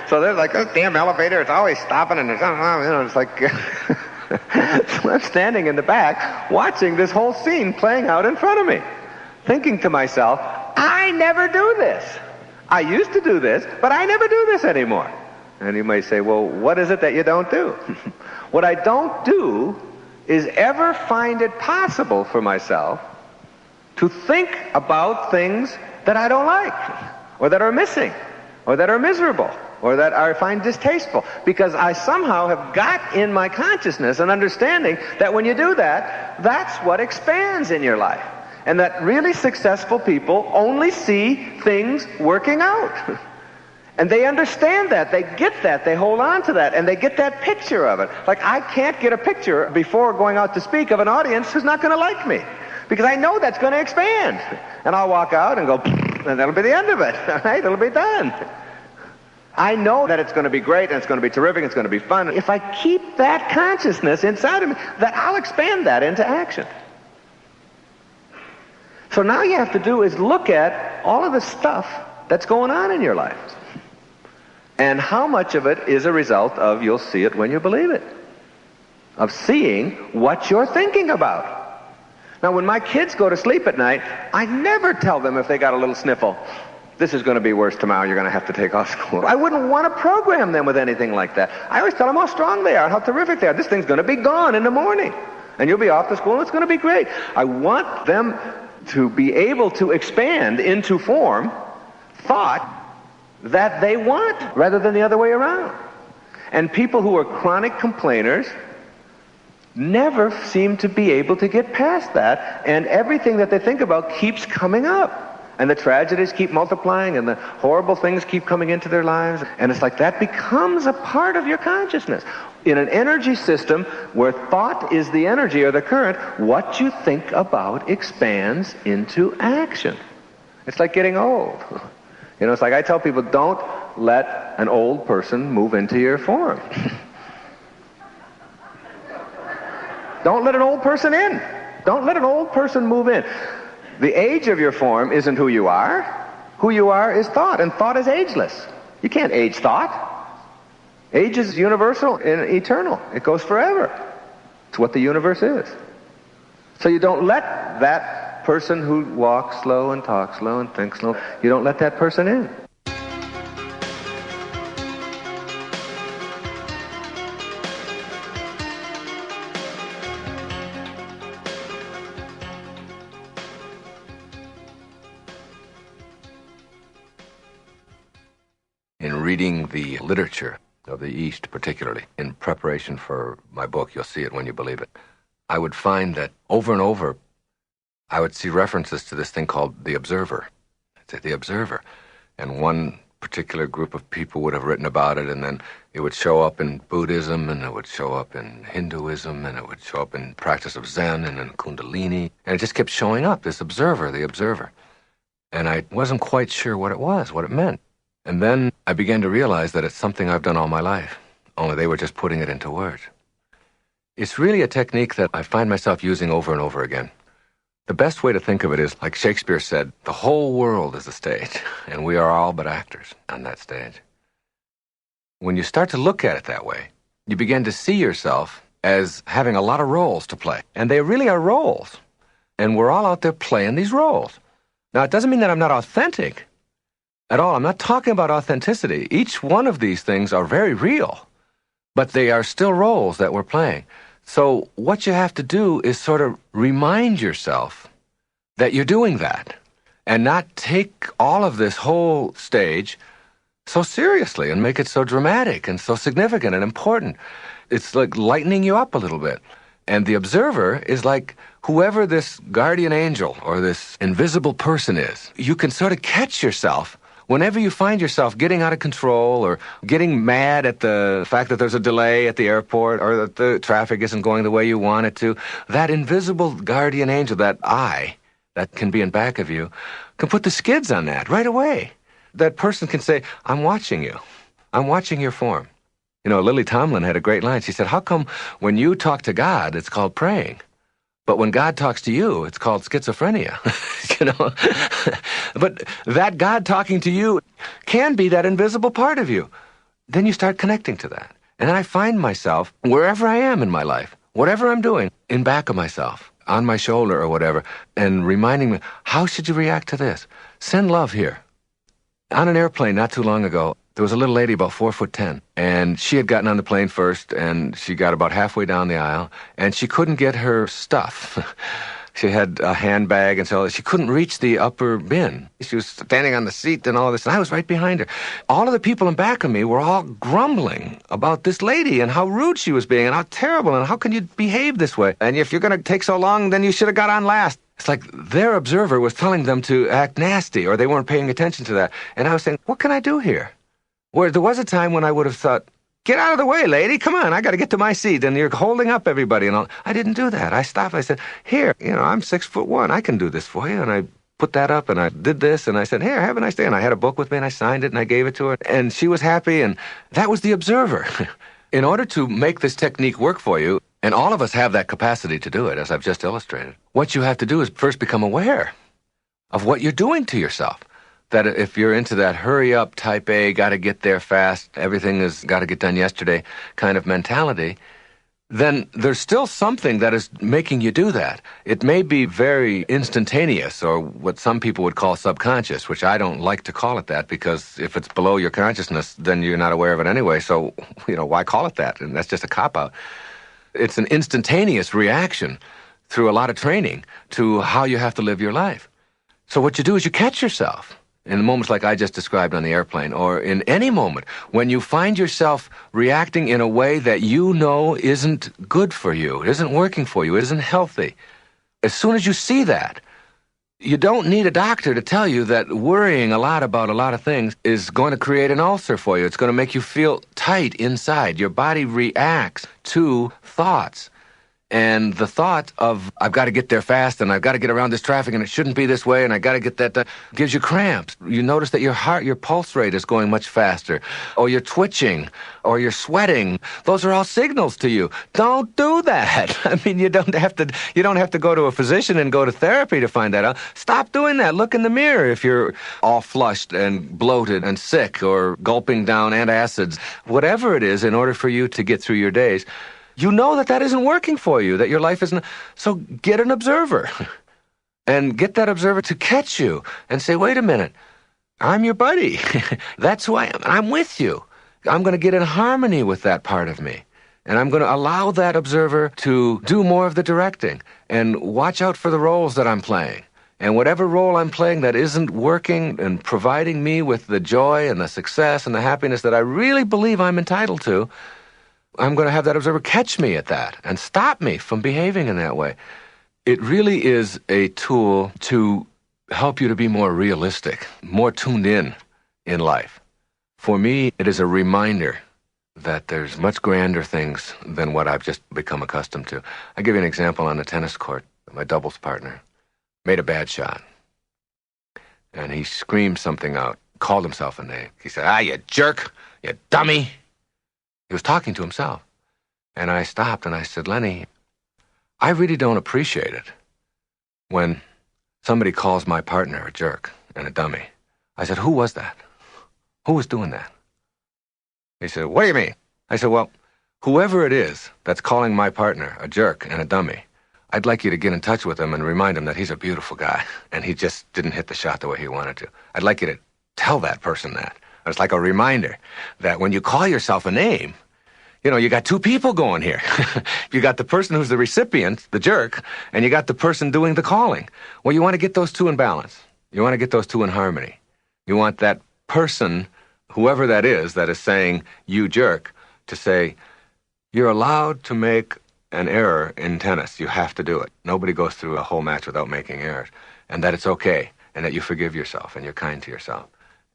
So they're like, oh, damn elevator, it's always stopping, and it's like... So I'm standing in the back watching this whole scene playing out in front of me, thinking to myself, I never do this. I used to do this, but I never do this anymore. And you may say, well, what is it that you don't do? What I don't do is ever find it possible for myself to think about things that I don't like, or that are missing, or that are miserable, or that I find distasteful, because I somehow have got in my consciousness an understanding that when you do that, that's what expands in your life. And that really successful people only see things working out. And they understand that, they get that, they hold on to that, and they get that picture of it. Like, I can't get a picture before going out to speak of an audience who's not going to like me. Because I know that's going to expand. And I'll walk out and go, and that'll be the end of it. All right? It'll be done. I know that it's going to be great, and it's going to be terrific, and it's going to be fun. If I keep that consciousness inside of me, that I'll expand that into action. So now you have to do is look at all of the stuff that's going on in your life. And how much of it is a result of you'll see it when you believe it. Of seeing what you're thinking about. Now, when my kids go to sleep at night, I never tell them if they got a little sniffle, this is going to be worse tomorrow, you're going to have to take off school. I wouldn't want to program them with anything like that. I always tell them how strong they are, how terrific they are. This thing's going to be gone in the morning. And you'll be off to school, and it's going to be great. I want them to be able to expand into form thought that they want, rather than the other way around. And people who are chronic complainers never seem to be able to get past that, and everything that they think about keeps coming up. And the tragedies keep multiplying, and the horrible things keep coming into their lives. And it's like that becomes a part of your consciousness. In an energy system where thought is the energy or the current, what you think about expands into action. It's like getting old. You know, it's like I tell people, don't let an old person move into your form. Don't let an old person in. Don't let an old person move in. The age of your form isn't who you are. Who you are is thought, and thought is ageless. You can't age thought. Age is universal and eternal. It goes forever. It's what the universe is. So you don't let that person who walks slow and talks slow and thinks slow, you don't let that person in. In reading the literature of the East, particularly, in preparation for my book, You'll See It When You Believe It, I would find that over and over, I would see references to this thing called the observer. It's the observer. And one particular group of people would have written about it, and then it would show up in Buddhism, and it would show up in Hinduism, and it would show up in practice of Zen and in Kundalini. And it just kept showing up, this observer, the observer. And I wasn't quite sure what it was, what it meant. And then I began to realize that it's something I've done all my life, only they were just putting it into words. It's really a technique that I find myself using over and over again. The best way to think of it is, like Shakespeare said, the whole world is a stage, and we are all but actors on that stage. When you start to look at it that way, you begin to see yourself as having a lot of roles to play. And they really are roles. And we're all out there playing these roles. Now, it doesn't mean that I'm not authentic at all. I'm not talking about authenticity. Each one of these things are very real, but they are still roles that we're playing. So what you have to do is sort of remind yourself that you're doing that and not take all of this whole stage so seriously and make it so dramatic and so significant and important. It's like lightening you up a little bit. And the observer is like whoever this guardian angel or this invisible person is. You can sort of catch yourself whenever you find yourself getting out of control or getting mad at the fact that there's a delay at the airport or that the traffic isn't going the way you want it to, that invisible guardian angel, that eye that can be in back of you, can put the skids on that right away. That person can say, I'm watching you. I'm watching your form. You know, Lily Tomlin had a great line. She said, how come when you talk to God, it's called praying? But when God talks to you, it's called schizophrenia, you know. But that God talking to you can be that invisible part of you. Then you start connecting to that. And then I find myself, wherever I am in my life, whatever I'm doing, in back of myself, on my shoulder or whatever, and reminding me, how should you react to this? Send love here. On an airplane not too long ago, there was a little lady about 4'10", and she had gotten on the plane first, and she got about halfway down the aisle, and she couldn't get her stuff. She had a handbag, and so she couldn't reach the upper bin. She was standing on the seat and all this, and I was right behind her. All of the people in back of me were all grumbling about this lady and how rude she was being and how terrible, and how can you behave this way? And if you're going to take so long, then you should have got on last. It's like their observer was telling them to act nasty, or they weren't paying attention to that. And I was saying, what can I do here? Where there was a time when I would have thought, Get out of the way, lady. Come on, I got to get to my seat. And you're holding up everybody and all. I didn't do that. I stopped. I said, here, I'm 6'1". I can do this for you. And I put that up and I did this and I said, here, have a nice day. And I had a book with me and I signed it and I gave it to her. And she was happy, and that was the observer. In order to make this technique work for you, and all of us have that capacity to do it, as I've just illustrated, what you have to do is first become aware of what you're doing to yourself. That if you're into that hurry up, type A, got to get there fast, everything has got to get done yesterday kind of mentality, then there's still something that is making you do that. It may be very instantaneous, or what some people would call subconscious, which I don't like to call it that, because if it's below your consciousness, then you're not aware of it anyway, so, why call it that? And that's just a cop-out. It's an instantaneous reaction through a lot of training to how you have to live your life. So what you do is you catch yourself in moments like I just described on the airplane, or in any moment when you find yourself reacting in a way that you know isn't good for you, it isn't working for you, it isn't healthy. As soon as you see that, you don't need a doctor to tell you that worrying a lot about a lot of things is going to create an ulcer for you. It's going to make you feel tight inside. Your body reacts to thoughts. And the thought of, I've got to get there fast, and I've got to get around this traffic, and it shouldn't be this way, and I've got to get that done, gives you cramps. You notice that your pulse rate is going much faster, or you're twitching, or you're sweating. Those are all signals to you. Don't do that. I mean, you don't have to go to a physician and go to therapy to find that out. Stop doing that. Look in the mirror if you're all flushed and bloated and sick, or gulping down antacids, whatever it is, in order for you to get through your days. You know that isn't working for you, that your life isn't. So get an observer and get that observer to catch you and say, wait a minute, I'm your buddy. That's who I am. I'm with you. I'm going to get in harmony with that part of me. And I'm going to allow that observer to do more of the directing and watch out for the roles that I'm playing. And whatever role I'm playing that isn't working and providing me with the joy and the success and the happiness that I really believe I'm entitled to, I'm going to have that observer catch me at that and stop me from behaving in that way. It really is a tool to help you to be more realistic, more tuned in life. For me, it is a reminder that there's much grander things than what I've just become accustomed to. I'll give you an example on the tennis court. My doubles partner made a bad shot, and he screamed something out, called himself a name. He said, you jerk, you dummy. He was talking to himself. And I stopped and I said, Lenny, I really don't appreciate it when somebody calls my partner a jerk and a dummy. I said, who was that? Who was doing that? He said, what do you mean? I said, well, whoever it is that's calling my partner a jerk and a dummy, I'd like you to get in touch with him and remind him that he's a beautiful guy and he just didn't hit the shot the way he wanted to. I'd like you to tell that person that. It's like a reminder that when you call yourself a name, you got two people going here. You got the person who's the recipient, the jerk, and you got the person doing the calling. Well, you want to get those two in balance. You want to get those two in harmony. You want that person, whoever that is saying, you jerk, to say, you're allowed to make an error in tennis. You have to do it. Nobody goes through a whole match without making errors. And that it's okay, and that you forgive yourself, and you're kind to yourself.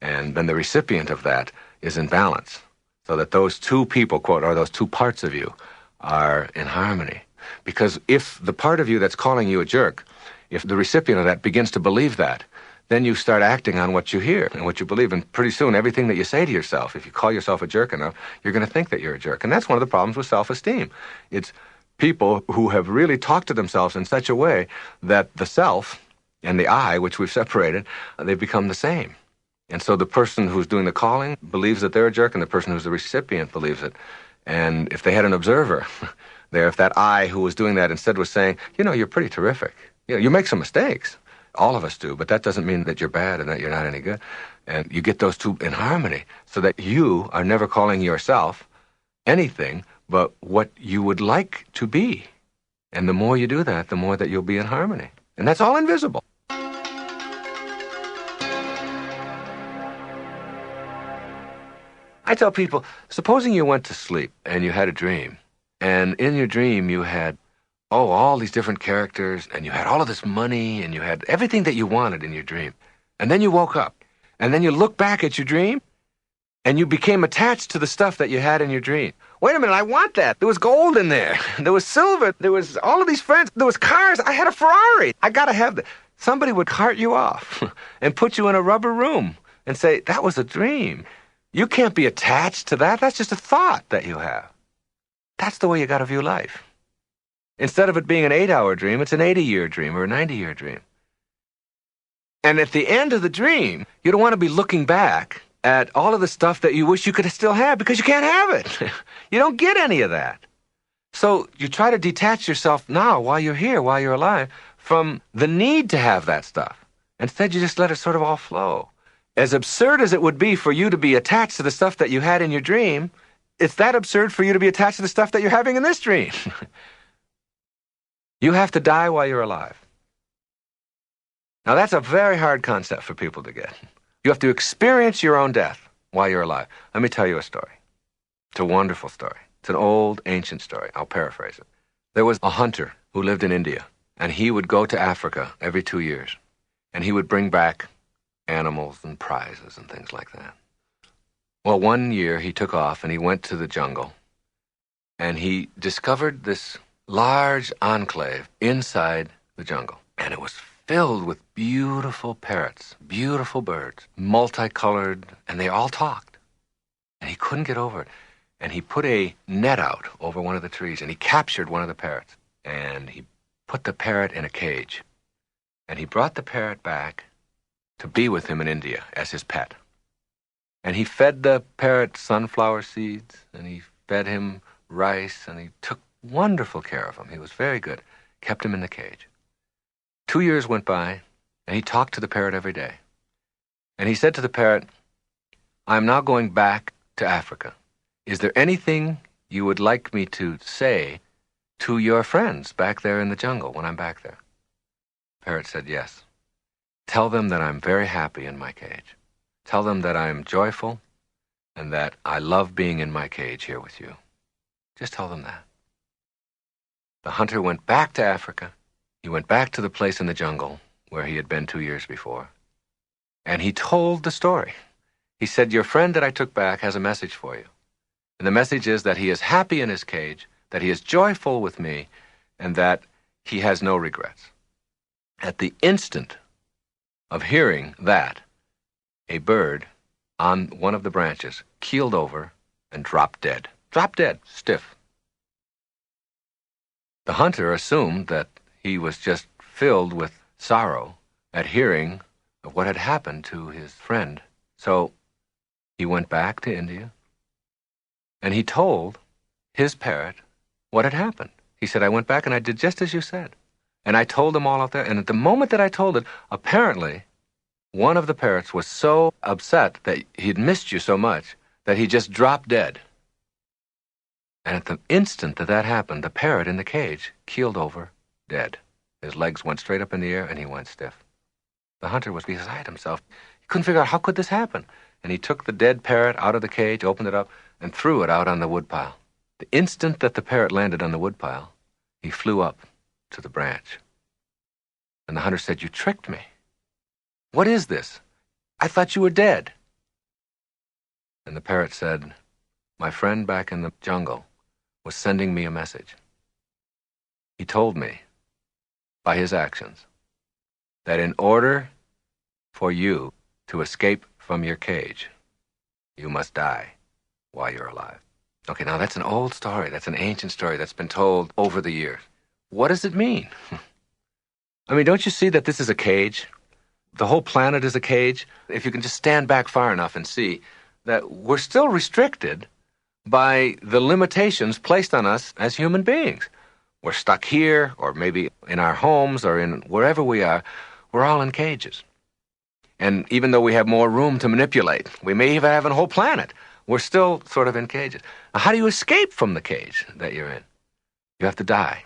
And then the recipient of that is in balance, so that those two people, quote, or those two parts of you are in harmony. Because if the part of you that's calling you a jerk, if the recipient of that begins to believe that, then you start acting on what you hear and what you believe. And pretty soon, everything that you say to yourself, if you call yourself a jerk enough, you're going to think that you're a jerk. And that's one of the problems with self-esteem. It's people who have really talked to themselves in such a way that the self and the I, which we've separated, they've become the same. And so the person who's doing the calling believes that they're a jerk, and the person who's the recipient believes it. And if they had an observer there, if that I who was doing that instead was saying, you're pretty terrific. You make some mistakes. All of us do, but that doesn't mean that you're bad and that you're not any good. And you get those two in harmony so that you are never calling yourself anything but what you would like to be. And the more you do that, the more that you'll be in harmony. And that's all invisible. I tell people, supposing you went to sleep and you had a dream, and in your dream you had, all these different characters, and you had all of this money, and you had everything that you wanted in your dream. And then you woke up, and then you look back at your dream, And you became attached to the stuff that you had in your dream. Wait a minute, I want that. There was gold in there. There was silver. There was all of these friends. There was cars. I had a Ferrari. I got to have that. Somebody would cart you off and put you in a rubber room and say, that was a dream. You can't be attached to that. That's just a thought that you have. That's the way you got to view life. Instead of it being an 8-hour dream, it's an 80-year dream or a 90-year dream. And at the end of the dream, you don't want to be looking back at all of the stuff that you wish you could still have because you can't have it. You don't get any of that. So you try to detach yourself now while you're here, while you're alive, from the need to have that stuff. Instead, you just let it sort of all flow. As absurd as it would be for you to be attached to the stuff that you had in your dream, it's that absurd for you to be attached to the stuff that you're having in this dream. You have to die while you're alive. Now, that's a very hard concept for people to get. You have to experience your own death while you're alive. Let me tell you a story. It's a wonderful story. It's an old, ancient story. I'll paraphrase it. There was a hunter who lived in India, and he would go to Africa every 2 years, and he would bring back animals and prizes and things like that. Well, one year he took off, and he went to the jungle, and he discovered this large enclave inside the jungle, and it was filled with beautiful parrots, beautiful birds, multicolored, and they all talked. And he couldn't get over it. And he put a net out over one of the trees, and he captured one of the parrots. And he put the parrot in a cage. And he brought the parrot back to be with him in India as his pet. And he fed the parrot sunflower seeds, and he fed him rice, and he took wonderful care of him. He was very good. Kept him in the cage. 2 years went by, and he talked to the parrot every day. And he said to the parrot, I'm now going back to Africa. Is there anything you would like me to say to your friends back there in the jungle when I'm back there? The parrot said, yes. Tell them that I'm very happy in my cage. Tell them that I'm joyful and that I love being in my cage here with you. Just tell them that. The hunter went back to Africa. He went back to the place in the jungle where he had been 2 years before, and he told the story. He said, your friend that I took back has a message for you. And the message is that he is happy in his cage, that he is joyful with me, and that he has no regrets. At the instant of hearing that, a bird on one of the branches keeled over and dropped dead. Dropped dead, stiff. The hunter assumed that he was just filled with sorrow at hearing of what had happened to his friend. So he went back to India, and he told his parrot what had happened. He said, I went back and I did just as you said. And I told them all out there, and at the moment that I told it, apparently one of the parrots was so upset that he'd missed you so much that he just dropped dead. And at the instant that that happened, the parrot in the cage keeled over dead. His legs went straight up in the air, and he went stiff. The hunter was beside himself. He couldn't figure out how could this happen. And he took the dead parrot out of the cage, opened it up, and threw it out on the woodpile. The instant that the parrot landed on the woodpile, he flew up to the branch. And the hunter said, you tricked me. What is this? I thought you were dead. And the parrot said, my friend back in the jungle was sending me a message. He told me, by his actions, that in order for you to escape from your cage, you must die while you're alive. Okay, now that's an old story. That's an ancient story that's been told over the years. What does it mean? I mean, don't you see that this is a cage? The whole planet is a cage. If you can just stand back far enough and see that we're still restricted by the limitations placed on us as human beings. We're stuck here, or maybe in our homes, or in wherever we are. We're all in cages. And even though we have more room to manipulate, we may even have a whole planet, we're still sort of in cages. Now, how do you escape from the cage that you're in? You have to die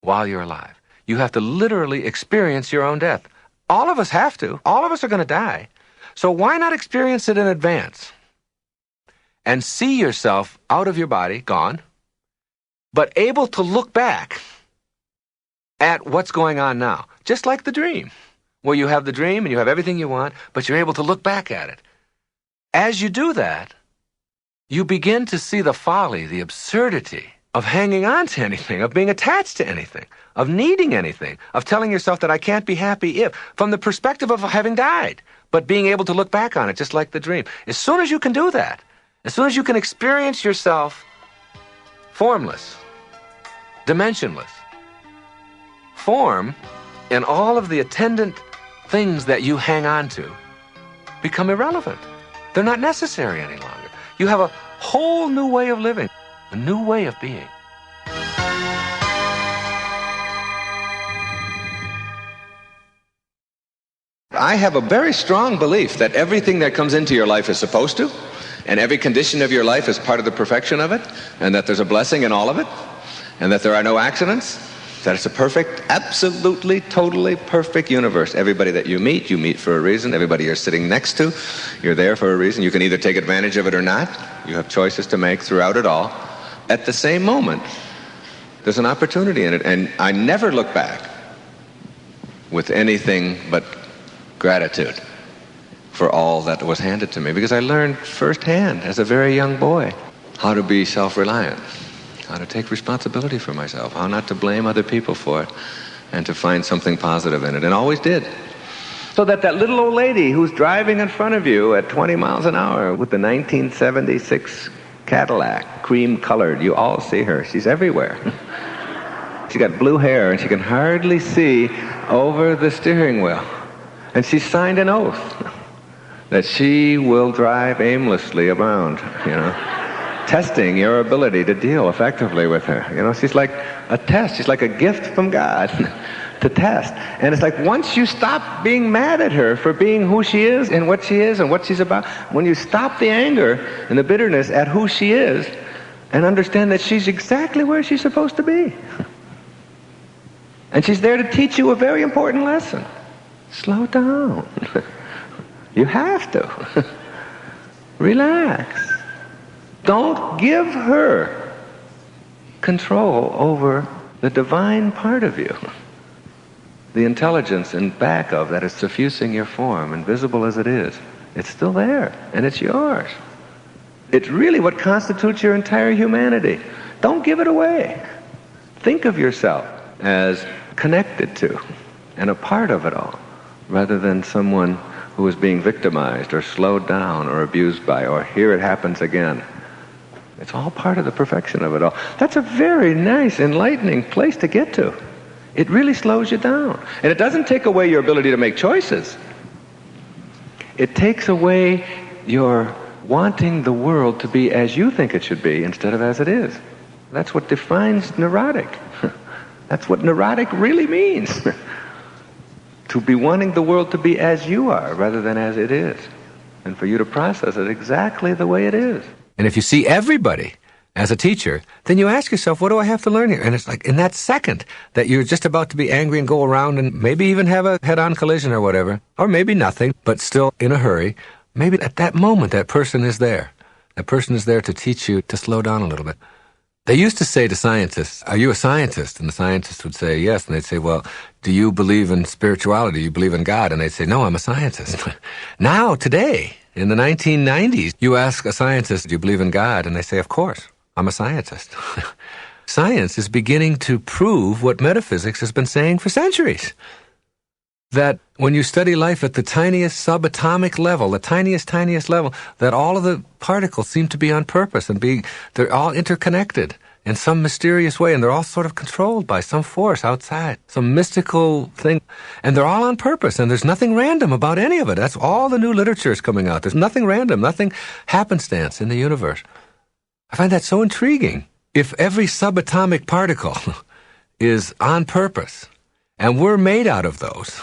while you're alive. You have to literally experience your own death. All of us have to. All of us are going to die. So why not experience it in advance? And see yourself out of your body, gone, but able to look back at what's going on now. Just like the dream, where you have the dream and you have everything you want, but you're able to look back at it. As you do that, you begin to see the folly, the absurdity of hanging on to anything, of being attached to anything, of needing anything, of telling yourself that I can't be happy if, from the perspective of having died, but being able to look back on it just like the dream. As soon as you can do that, as soon as you can experience yourself formless, dimensionless, form and all of the attendant things that you hang on to become irrelevant. They're not necessary any longer. You have a whole new way of living, a new way of being. I have a very strong belief that everything that comes into your life is supposed to, and every condition of your life is part of the perfection of it, and that there's a blessing in all of it, and that there are no accidents, that it's a perfect, absolutely, totally perfect universe. Everybody that you meet for a reason. Everybody you're sitting next to, you're there for a reason. You can either take advantage of it or not. You have choices to make throughout it all. At the same moment, there's an opportunity in it, and I never look back with anything but gratitude for all that was handed to me, because I learned firsthand as a very young boy how to be self-reliant, how to take responsibility for myself, how not to blame other people for it, and to find something positive in it, and always did. So that little old lady who's driving in front of you at 20 miles an hour with the 1976 Cadillac, cream-colored, you all see her. She's everywhere. She got blue hair, and she can hardly see over the steering wheel. And she signed an oath that she will drive aimlessly around, testing your ability to deal effectively with her. She's like a test. She's like a gift from God to test. And it's like once you stop being mad at her for being who she is and what she's about, when you stop the anger and the bitterness at who she is and understand that she's exactly where she's supposed to be. And she's there to teach you a very important lesson. Slow down. You have to. Relax. Don't give her control over the divine part of you. The intelligence in back of that is suffusing your form, invisible as it is. It's still there, and it's yours. It's really what constitutes your entire humanity. Don't give it away. Think of yourself as connected to and a part of it all, rather than someone who is being victimized or slowed down or abused by, or here it happens again. It's all part of the perfection of it all. That's a very nice, enlightening place to get to. It really slows you down. And it doesn't take away your ability to make choices. It takes away your wanting the world to be as you think it should be instead of as it is. That's what defines neurotic. That's what neurotic really means. To be wanting the world to be as you are rather than as it is. And for you to process it exactly the way it is. And if you see everybody as a teacher, then you ask yourself, what do I have to learn here? And it's like in that second that you're just about to be angry and go around and maybe even have a head-on collision or whatever, or maybe nothing, but still in a hurry, maybe at that moment that person is there. That person is there to teach you to slow down a little bit. They used to say to scientists, are you a scientist? And the scientist would say yes. And they'd say, well, do you believe in spirituality? Do you believe in God? And they'd say, no, I'm a scientist. Now, today, in the 1990s, you ask a scientist, do you believe in God? And they say, of course, I'm a scientist. Science is beginning to prove what metaphysics has been saying for centuries. That when you study life at the tiniest subatomic level, the tiniest level, that all of the particles seem to be on purpose and they're all interconnected in some mysterious way, and they're all sort of controlled by some force outside, some mystical thing, and they're all on purpose, and there's nothing random about any of it. That's all the new literature is coming out. There's nothing random, nothing happenstance in the universe. I find that so intriguing. If every subatomic particle is on purpose, and we're made out of those,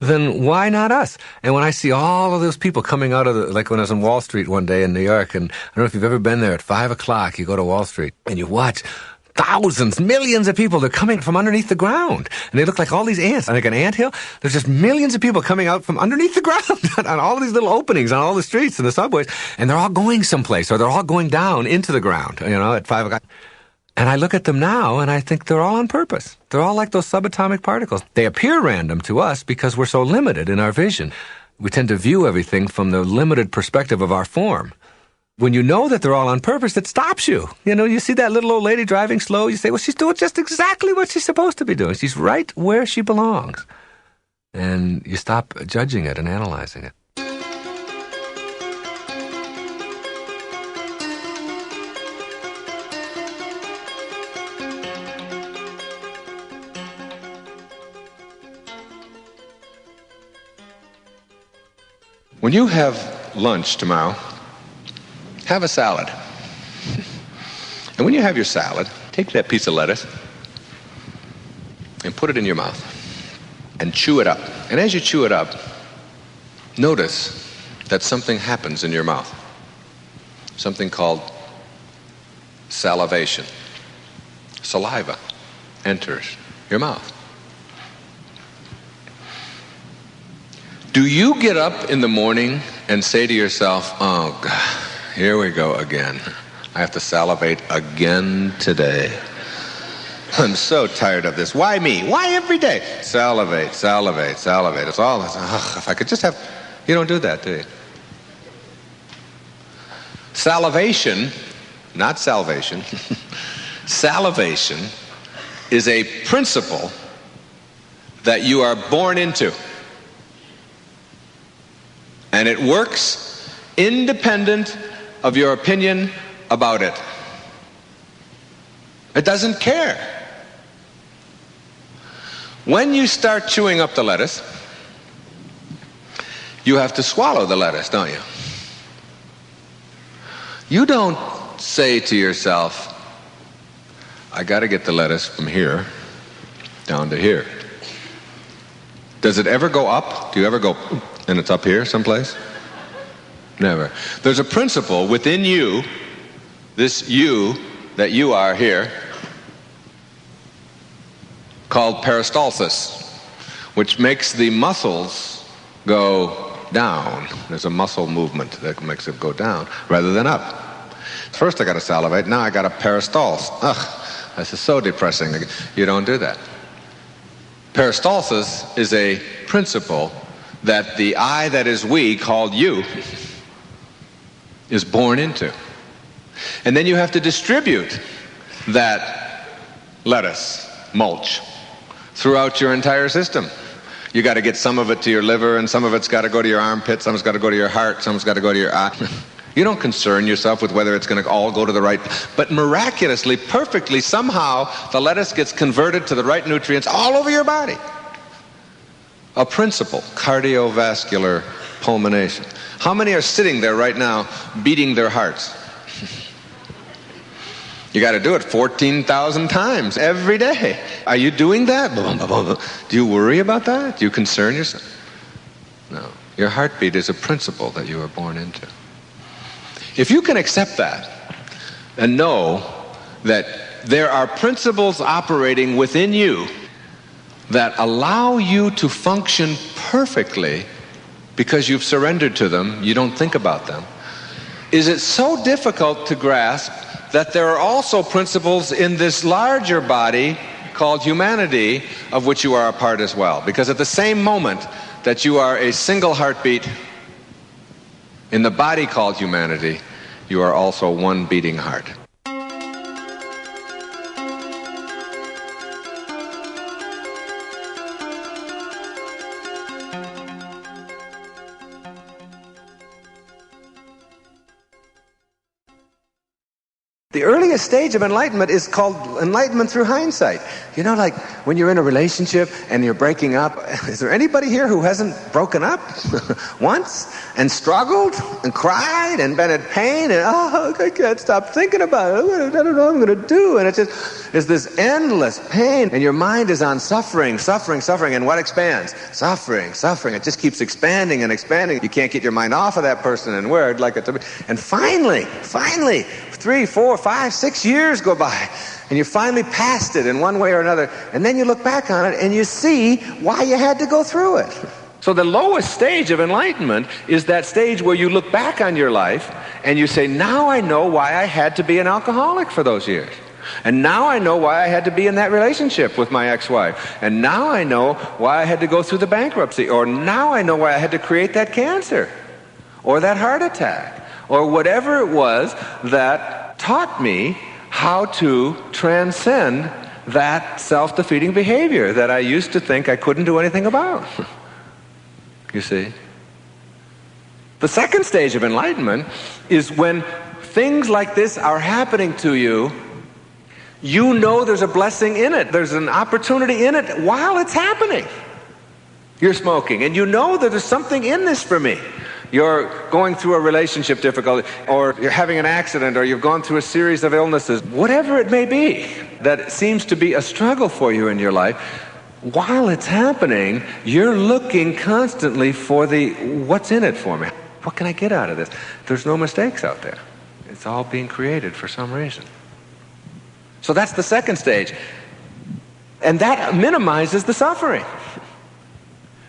then why not us? And when I see all of those people coming out of like when I was on Wall Street one day in New York, and I don't know if you've ever been there, at 5 o'clock, you go to Wall Street, and you watch thousands, millions of people. They're coming from underneath the ground, and they look like all these ants. Like an anthill, there's just millions of people coming out from underneath the ground on all these little openings on all the streets and the subways, and they're all going someplace, or they're all going down into the ground, at 5 o'clock. And I look at them now, and I think they're all on purpose. They're all like those subatomic particles. They appear random to us because we're so limited in our vision. We tend to view everything from the limited perspective of our form. When you know that they're all on purpose, it stops you. You know, you see that little old lady driving slow, you say, well, she's doing just exactly what she's supposed to be doing. She's right where she belongs. And you stop judging it and analyzing it. When you have lunch tomorrow, have a salad. And when you have your salad, take that piece of lettuce and put it in your mouth and chew it up. And as you chew it up, notice that something happens in your mouth. Something called salivation. Saliva enters your mouth. Do you get up in the morning and say to yourself, oh, God, here we go again. I have to salivate again today. I'm so tired of this. Why me? Why every day? Salivate, salivate, salivate. It's all this. If I could just have... You don't do that, do you? Salivation, not salvation, salivation is a principle that you are born into. And it works independent of your opinion about it. It doesn't care. When you start chewing up the lettuce, you have to swallow the lettuce, don't you? You don't say to yourself, I got to get the lettuce from here down to here. Does it ever go up? Do you ever go, and it's up here someplace? Never. There's a principle within you, this you that you are here, called peristalsis, which makes the muscles go down. There's a muscle movement that makes it go down rather than up. First I got to salivate, now I got to peristalse. Ugh, this is so depressing. You don't do that. Peristalsis is a principle that the I that is we, called you, is born into. And then you have to distribute that lettuce, mulch, throughout your entire system. You got to get some of it to your liver, and some of it's got to go to your armpit, some of it's got to go to your heart, some of it's got to go to your eye. You don't concern yourself with whether it's going to all go to the right, but miraculously, perfectly, somehow, the lettuce gets converted to the right nutrients all over your body. A principle, cardiovascular pulmonation. How many are sitting there right now beating their hearts? You got to do it 14,000 times every day. Are you doing that? Do you worry about that? Do you concern yourself? No. Your heartbeat is a principle that you were born into. If you can accept that and know that there are principles operating within you that allow you to function perfectly because you've surrendered to them, you don't think about them, is it so difficult to grasp that there are also principles in this larger body called humanity of which you are a part as well? Because at the same moment that you are a single heartbeat in the body called humanity, you are also one beating heart. The earliest stage of enlightenment is called enlightenment through hindsight. You know, like when you're in a relationship and you're breaking up, is there anybody here who hasn't broken up once and struggled and cried and been in pain and, oh, I can't stop thinking about it. I don't know what I'm going to do. And it's just, it's this endless pain, and your mind is on suffering, suffering, suffering. And what expands? Suffering, suffering. It just keeps expanding and expanding. You can't get your mind off of that person and where I'd like it to be. And finally, 3, 4, 5, 6 years go by, and you finally passed it in one way or another, and then you look back on it and you see why you had to go through it. So the lowest stage of enlightenment is that stage where you look back on your life and you say, now I know why I had to be an alcoholic for those years. And now I know why I had to be in that relationship with my ex-wife. And now I know why I had to go through the bankruptcy. Or now I know why I had to create that cancer. Or that heart attack. Or whatever it was that taught me how to transcend that self-defeating behavior that I used to think I couldn't do anything about. You see? The second stage of enlightenment is when things like this are happening to you, you know there's a blessing in it. There's an opportunity in it while it's happening. You're smoking, and you know that there's something in this for me. You're going through a relationship difficulty, or you're having an accident, or you've gone through a series of illnesses, whatever it may be that seems to be a struggle for you in your life. While it's happening, you're looking constantly for what's in it for me? What can I get out of this? There's no mistakes out there. It's all being created for some reason. So that's the second stage. And that minimizes the suffering.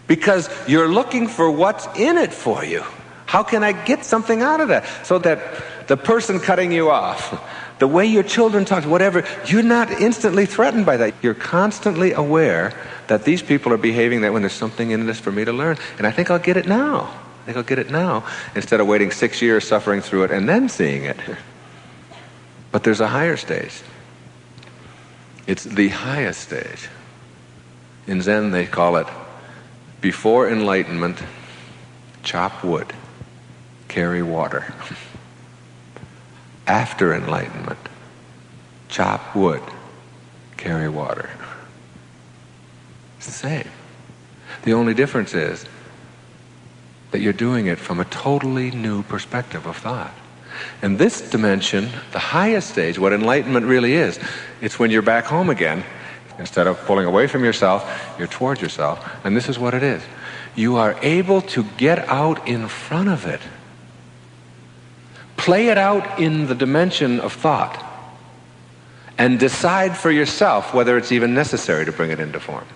Because you're looking for what's in it for you. How can I get something out of that? So that the person cutting you off, the way your children talk, whatever, you're not instantly threatened by that. You're constantly aware that these people are behaving that when there's something in this for me to learn. And I think I'll get it now. I think I'll get it now, instead of waiting 6 years suffering through it and then seeing it. But there's a higher stage. It's the highest stage. In Zen they call it, before enlightenment, chop wood, carry water. After enlightenment, chop wood, carry water. It's the same. The only difference is that you're doing it from a totally new perspective of thought. And this dimension, the highest stage, what enlightenment really is, it's when you're back home again. Instead of pulling away from yourself, you're towards yourself. And this is what it is. You are able to get out in front of it. Play it out in the dimension of thought. And decide for yourself whether it's even necessary to bring it into form.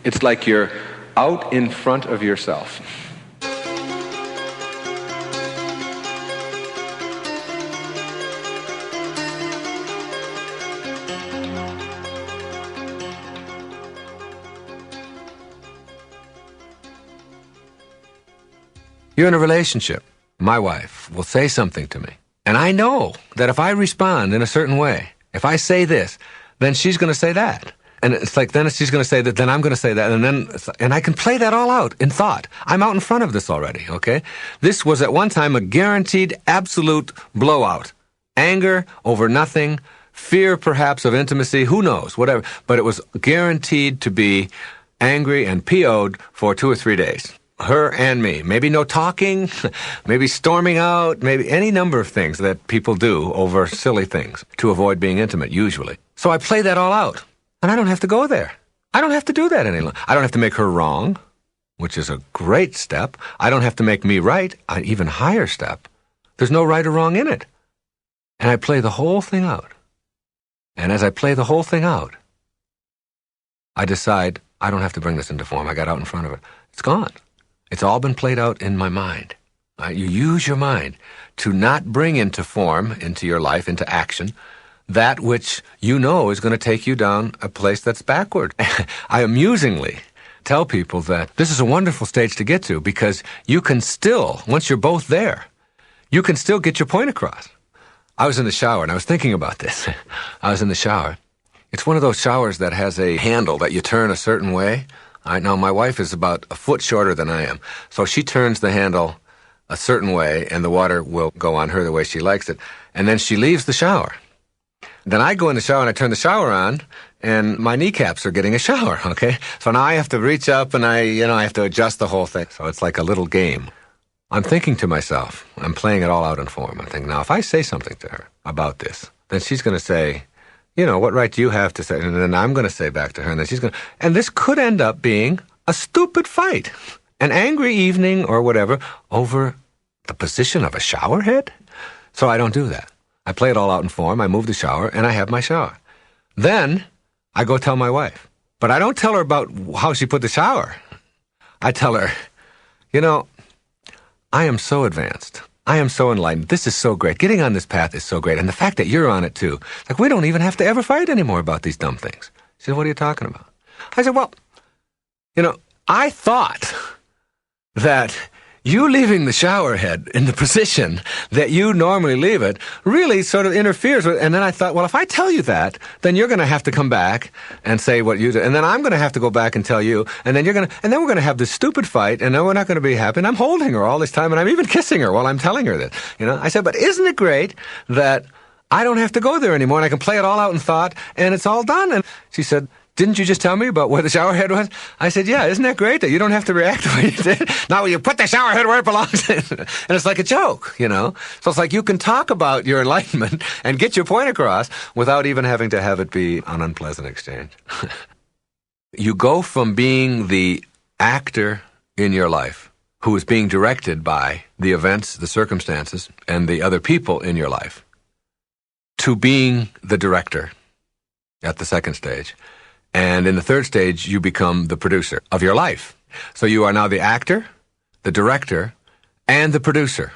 It's like you're out in front of yourself. You're in a relationship. My wife will say something to me. And I know that if I respond in a certain way, if I say this, then she's going to say that. And it's like, then she's going to say that, then I'm going to say that, and I can play that all out in thought. I'm out in front of this already, okay? This was at one time a guaranteed, absolute blowout. Anger over nothing, fear perhaps of intimacy, who knows, whatever. But it was guaranteed to be angry and PO'd for 2 or 3 days. Her and me. Maybe no talking, maybe storming out, maybe any number of things that people do over silly things to avoid being intimate, usually. So I play that all out. And I don't have to go there. I don't have to do that any longer. I don't have to make her wrong, which is a great step. I don't have to make me right, an even higher step. There's no right or wrong in it. And I play the whole thing out. And as I play the whole thing out, I decide I don't have to bring this into form. I got out in front of it. It's gone. It's all been played out in my mind. You use your mind to not bring into form, into your life, into action, that which you know is going to take you down a place that's backward. I amusingly tell people that this is a wonderful stage to get to because you can still, once you're both there, you can still get your point across. I was in the shower and I was thinking about this. I was in the shower. It's one of those showers that has a handle that you turn a certain way. Now, my wife is about a foot shorter than I am, so she turns the handle a certain way and the water will go on her the way she likes it. And then she leaves the shower. Then I go in the shower and I turn the shower on, and my kneecaps are getting a shower, okay? So now I have to reach up and I have to adjust the whole thing. So it's like a little game. I'm thinking to myself, I'm playing it all out in form. I'm thinking, now if I say something to her about this, then she's going to say, what right do you have to say? And then I'm going to say back to her, and then she's going to... And this could end up being a stupid fight, an angry evening or whatever, over the position of a shower head. So I don't do that. I play it all out in form, I move the shower, and I have my shower. Then I go tell my wife. But I don't tell her about how she put the shower. I tell her, I am so advanced. I am so enlightened. This is so great. Getting on this path is so great. And the fact that you're on it too. Like, we don't even have to ever fight anymore about these dumb things. She said, what are you talking about? I said, well, I thought that you leaving the shower head in the position that you normally leave it really sort of interferes with, and then I thought, well, if I tell you that, then you're going to have to come back and say what you do, and then I'm going to have to go back and tell you, and then then we're going to have this stupid fight, and then we're not going to be happy, and I'm holding her all this time, and I'm even kissing her while I'm telling her this. I said, but isn't it great that I don't have to go there anymore, and I can play it all out in thought, and it's all done? And she said, didn't you just tell me about where the shower head was? I said, yeah, isn't that great that you don't have to react the way you did? Now you put the shower head where it belongs. And it's like a joke, So it's like you can talk about your enlightenment and get your point across without even having to have it be an unpleasant exchange. You go from being the actor in your life who is being directed by the events, the circumstances, and the other people in your life to being the director at the second stage. And in the third stage, you become the producer of your life. So you are now the actor, the director, and the producer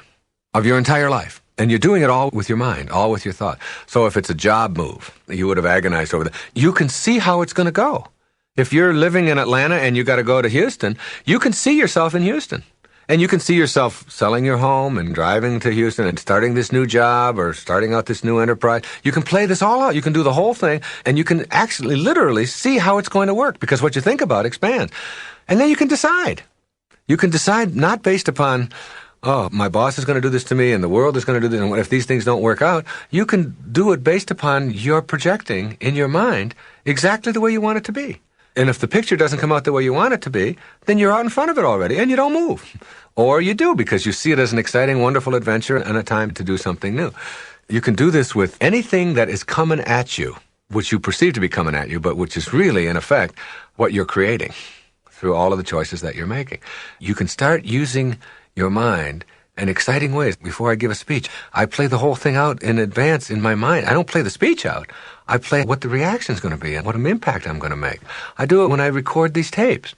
of your entire life. And you're doing it all with your mind, all with your thought. So if it's a job move, you would have agonized over that. You can see how it's going to go. If you're living in Atlanta and you got to go to Houston, you can see yourself in Houston. And you can see yourself selling your home and driving to Houston and starting this new job or starting out this new enterprise. You can play this all out. You can do the whole thing, and you can actually literally see how it's going to work, because what you think about expands. And then you can decide. You can decide not based upon, oh, my boss is going to do this to me and the world is going to do this, and if these things don't work out. You can do it based upon your projecting in your mind exactly the way you want it to be. And if the picture doesn't come out the way you want it to be, then you're out in front of it already, and you don't move. Or you do, because you see it as an exciting, wonderful adventure and a time to do something new. You can do this with anything that is coming at you, which you perceive to be coming at you, but which is really, in effect, what you're creating through all of the choices that you're making. You can start using your mind in exciting ways. Before I give a speech, I play the whole thing out in advance in my mind. I don't play the speech out. I play what the reaction is going to be and what impact I'm going to make. I do it when I record these tapes.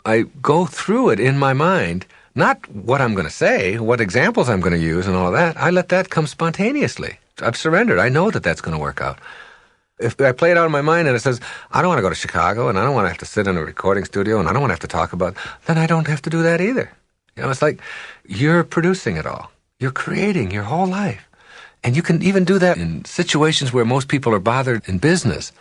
I go through it in my mind, not what I'm going to say, what examples I'm going to use and all that. I let that come spontaneously. I've surrendered. I know that that's going to work out. If I play it out in my mind and it says, I don't want to go to Chicago and I don't want to have to sit in a recording studio and I don't want to have to talk about, then I don't have to do that either. It's like you're producing it all. You're creating your whole life. And you can even do that in situations where most people are bothered in business,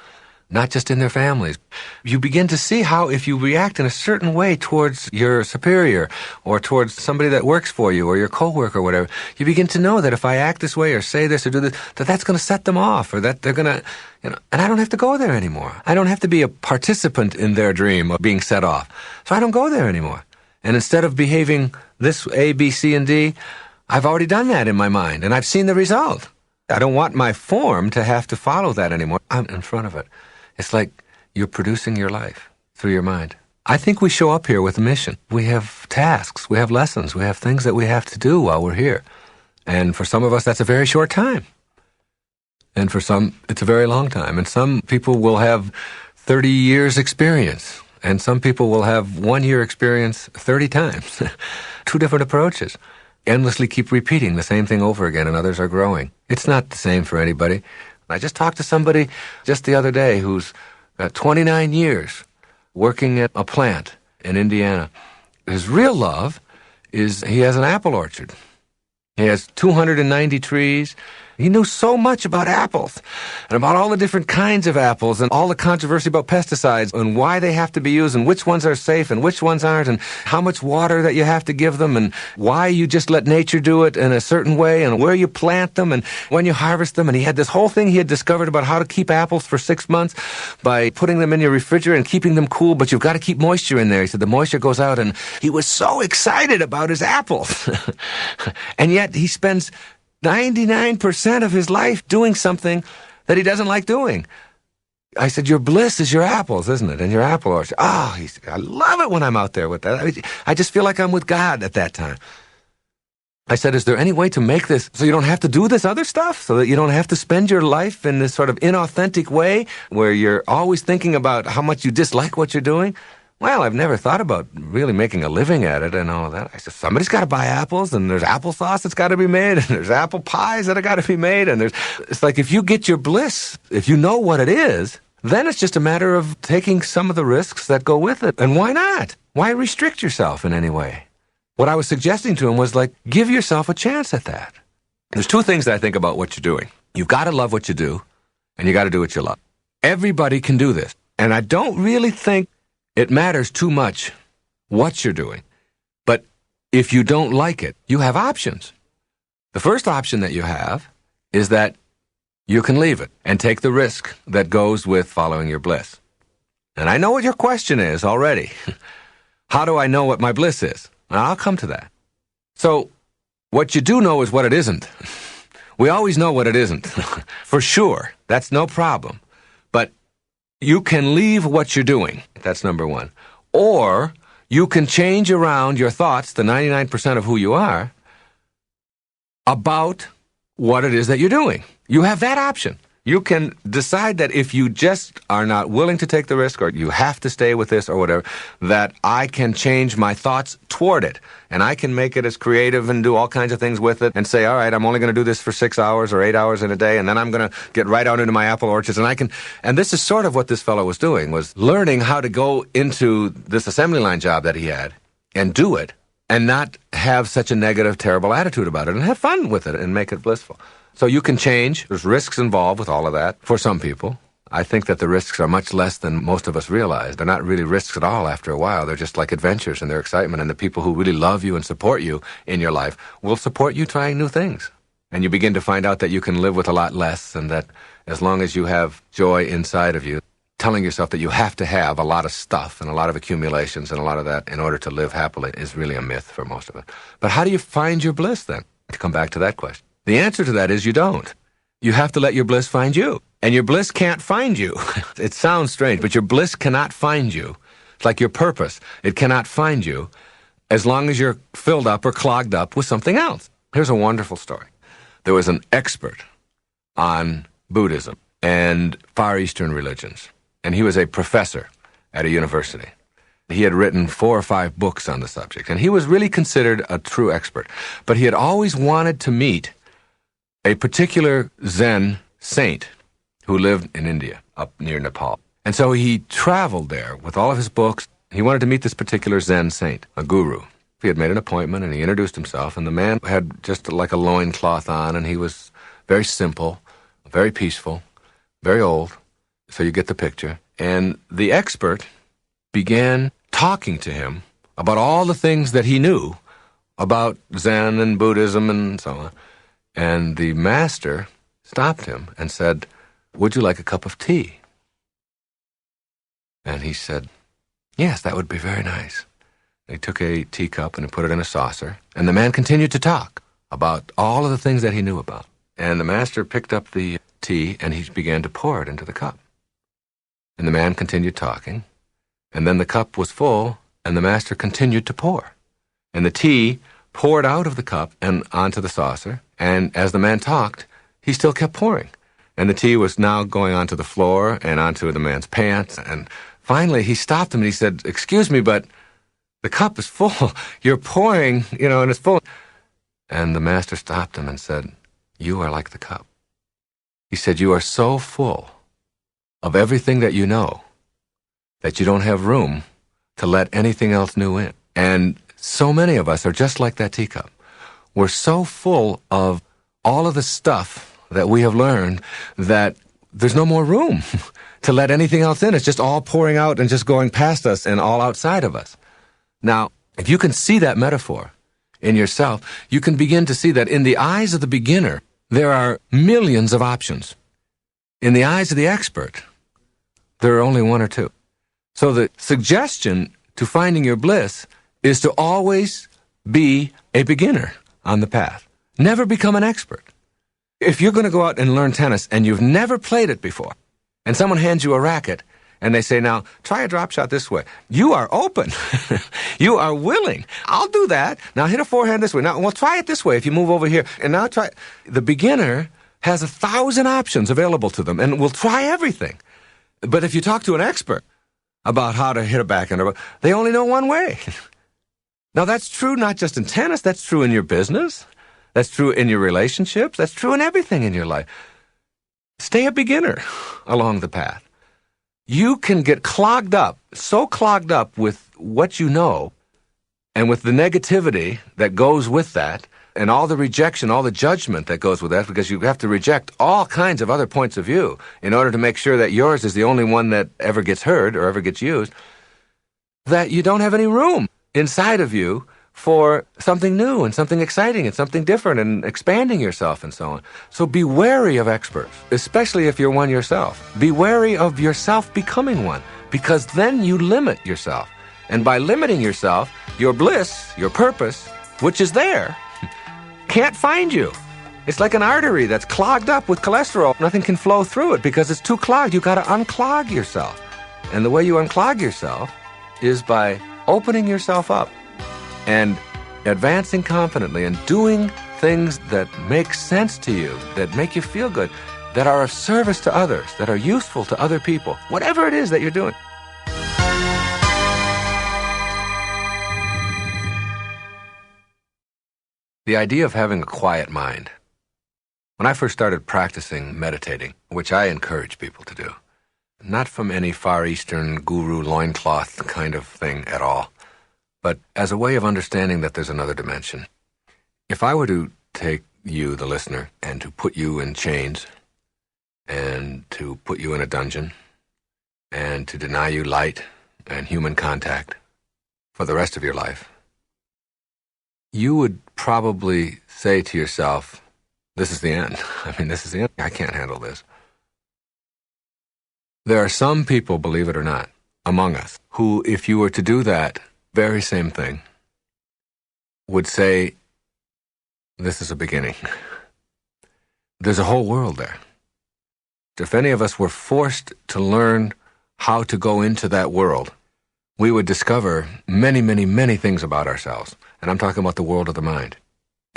not just in their families. You begin to see how if you react in a certain way towards your superior or towards somebody that works for you or your coworker or whatever, you begin to know that if I act this way or say this or do this, that's going to set them off, or that they're going to, and I don't have to go there anymore. I don't have to be a participant in their dream of being set off. So I don't go there anymore. And instead of behaving this A, B, C, and D, I've already done that in my mind, and I've seen the result. I don't want my form to have to follow that anymore. I'm in front of it. It's like you're producing your life through your mind. I think we show up here with a mission. We have tasks, we have lessons, we have things that we have to do while we're here. And for some of us, that's a very short time. And for some, it's a very long time. And some people will have 30 years experience. And some people will have 1 year experience 30 times. Two different approaches. Endlessly keep repeating the same thing over again, and others are growing. It's not the same for anybody. I just talked to somebody just the other day who's got 29 years working at a plant in Indiana. His real love is he has an apple orchard. He has 290 trees. He knew so much about apples and about all the different kinds of apples and all the controversy about pesticides and why they have to be used and which ones are safe and which ones aren't and how much water that you have to give them and why you just let nature do it in a certain way and where you plant them and when you harvest them. And he had this whole thing he had discovered about how to keep apples for 6 months by putting them in your refrigerator and keeping them cool, but you've got to keep moisture in there. He said the moisture goes out, and he was so excited about his apples. And yet he spends 99% of his life doing something that he doesn't like doing. I said, your bliss is your apples, isn't it? And your apple orchard. Oh, he said, I love it when I'm out there with that. I just feel like I'm with God at that time. I said, is there any way to make this so you don't have to do this other stuff? So that you don't have to spend your life in this sort of inauthentic way where you're always thinking about how much you dislike what you're doing? well, I've never thought about really making a living at it and all of that. I said, somebody's got to buy apples, and there's applesauce that's got to be made, and there's apple pies that have got to be made, and it's like if you get your bliss, if you know what it is, then it's just a matter of taking some of the risks that go with it. And why not? Why restrict yourself in any way? What I was suggesting to him was like, give yourself a chance at that. There's two things that I think about what you're doing. You've got to love what you do, and you got to do what you love. Everybody can do this. And I don't really think it matters too much what you're doing. But if you don't like it, you have options. The first option that you have is that you can leave it and take the risk that goes with following your bliss. And I know what your question is already. How do I know what my bliss is? I'll come to that. So, what you do know is what it isn't. We always know what it isn't. For sure. That's no problem. But you can leave what you're doing. That's number one. Or you can change around your thoughts, the 99% of who you are, about what it is that you're doing. You have that option. You can decide that if you just are not willing to take the risk, or you have to stay with this or whatever, that I can change my thoughts toward it. And I can make it as creative and do all kinds of things with it and say, all right, I'm only going to do this for 6 hours or 8 hours in a day, and then I'm going to get right out into my apple orchards. And this is sort of what this fellow was doing, was learning how to go into this assembly line job that he had and do it and not have such a negative, terrible attitude about it and have fun with it and make it blissful. So you can change. There's risks involved with all of that for some people. I think that the risks are much less than most of us realize. They're not really risks at all after a while. They're just like adventures and their excitement. And the people who really love you and support you in your life will support you trying new things. And you begin to find out that you can live with a lot less, and that as long as you have joy inside of you, telling yourself that you have to have a lot of stuff and a lot of accumulations and a lot of that in order to live happily is really a myth for most of it. But how do you find your bliss then? To come back to that question. The answer to that is you don't. You have to let your bliss find you. And your bliss can't find you. It sounds strange, but your bliss cannot find you. It's like your purpose. It cannot find you as long as you're filled up or clogged up with something else. Here's a wonderful story. There was an expert on Buddhism and Far Eastern religions, and he was a professor at a university. He had written 4 or 5 books on the subject, and he was really considered a true expert. But he had always wanted to meet a particular Zen saint who lived in India, up near Nepal. And so he traveled there with all of his books. He wanted to meet this particular Zen saint, a guru. He had made an appointment, and he introduced himself, and the man had just like a loincloth on, and he was very simple, very peaceful, very old, so you get the picture. And the expert began talking to him about all the things that he knew about Zen and Buddhism and so on. And the master stopped him and said, "Would you like a cup of tea?" And he said, "Yes, that would be very nice." He took a teacup and he put it in a saucer, and the man continued to talk about all of the things that he knew about. And the master picked up the tea and he began to pour it into the cup. And the man continued talking, and then the cup was full, and the master continued to pour. And the tea poured out of the cup and onto the saucer, and as the man talked, he still kept pouring. And the tea was now going onto the floor and onto the man's pants, and finally he stopped him and he said, "Excuse me, but the cup is full. You're pouring, and it's full." And the master stopped him and said, "You are like the cup." He said, "You are so full of everything that you know that you don't have room to let anything else new in." And so many of us are just like that teacup. We're so full of all of the stuff that we have learned that there's no more room to let anything else in. It's just all pouring out and just going past us and all outside of us. Now, if you can see that metaphor in yourself, you can begin to see that in the eyes of the beginner, there are millions of options. In the eyes of the expert, there are only 1 or 2. So the suggestion to finding your bliss is to always be a beginner on the path. Never become an expert. If you're going to go out and learn tennis and you've never played it before, and someone hands you a racket and they say, "Now, try a drop shot this way," you are open. You are willing. "I'll do that. Now hit a forehand this way. Now, well, try it this way if you move over here. And now try." The beginner has 1,000 options available to them and will try everything. But if you talk to an expert, about how to hit a backhand. They only know one way. Now, that's true not just in tennis. That's true in your business. That's true in your relationships. That's true in everything in your life. Stay a beginner along the path. You can get clogged up, so clogged up with what you know and with the negativity that goes with that and all the rejection, all the judgment that goes with that, because you have to reject all kinds of other points of view in order to make sure that yours is the only one that ever gets heard or ever gets used, that you don't have any room inside of you for something new and something exciting and something different and expanding yourself and so on. So be wary of experts, especially if you're one yourself. Be wary of yourself becoming one, because then you limit yourself. And by limiting yourself, your bliss, your purpose, which is there, can't find you. It's like an artery that's clogged up with cholesterol. Nothing can flow through it because it's too clogged. You got to unclog yourself. And the way you unclog yourself is by opening yourself up and advancing confidently and doing things that make sense to you, that make you feel good, that are of service to others, that are useful to other people, whatever it is that you're doing. The idea of having a quiet mind. When I first started practicing meditating, which I encourage people to do, not from any Far Eastern guru loincloth kind of thing at all, but as a way of understanding that there's another dimension. If I were to take you, the listener, and to put you in chains, and to put you in a dungeon, and to deny you light and human contact for the rest of your life, you would probably say to yourself, this is the end. This is the end. I can't handle this. There are some people, believe it or not, among us, who, if you were to do that very same thing, would say, this is a beginning. There's a whole world there. If any of us were forced to learn how to go into that world, we would discover many, many, many things about ourselves. And I'm talking about the world of the mind.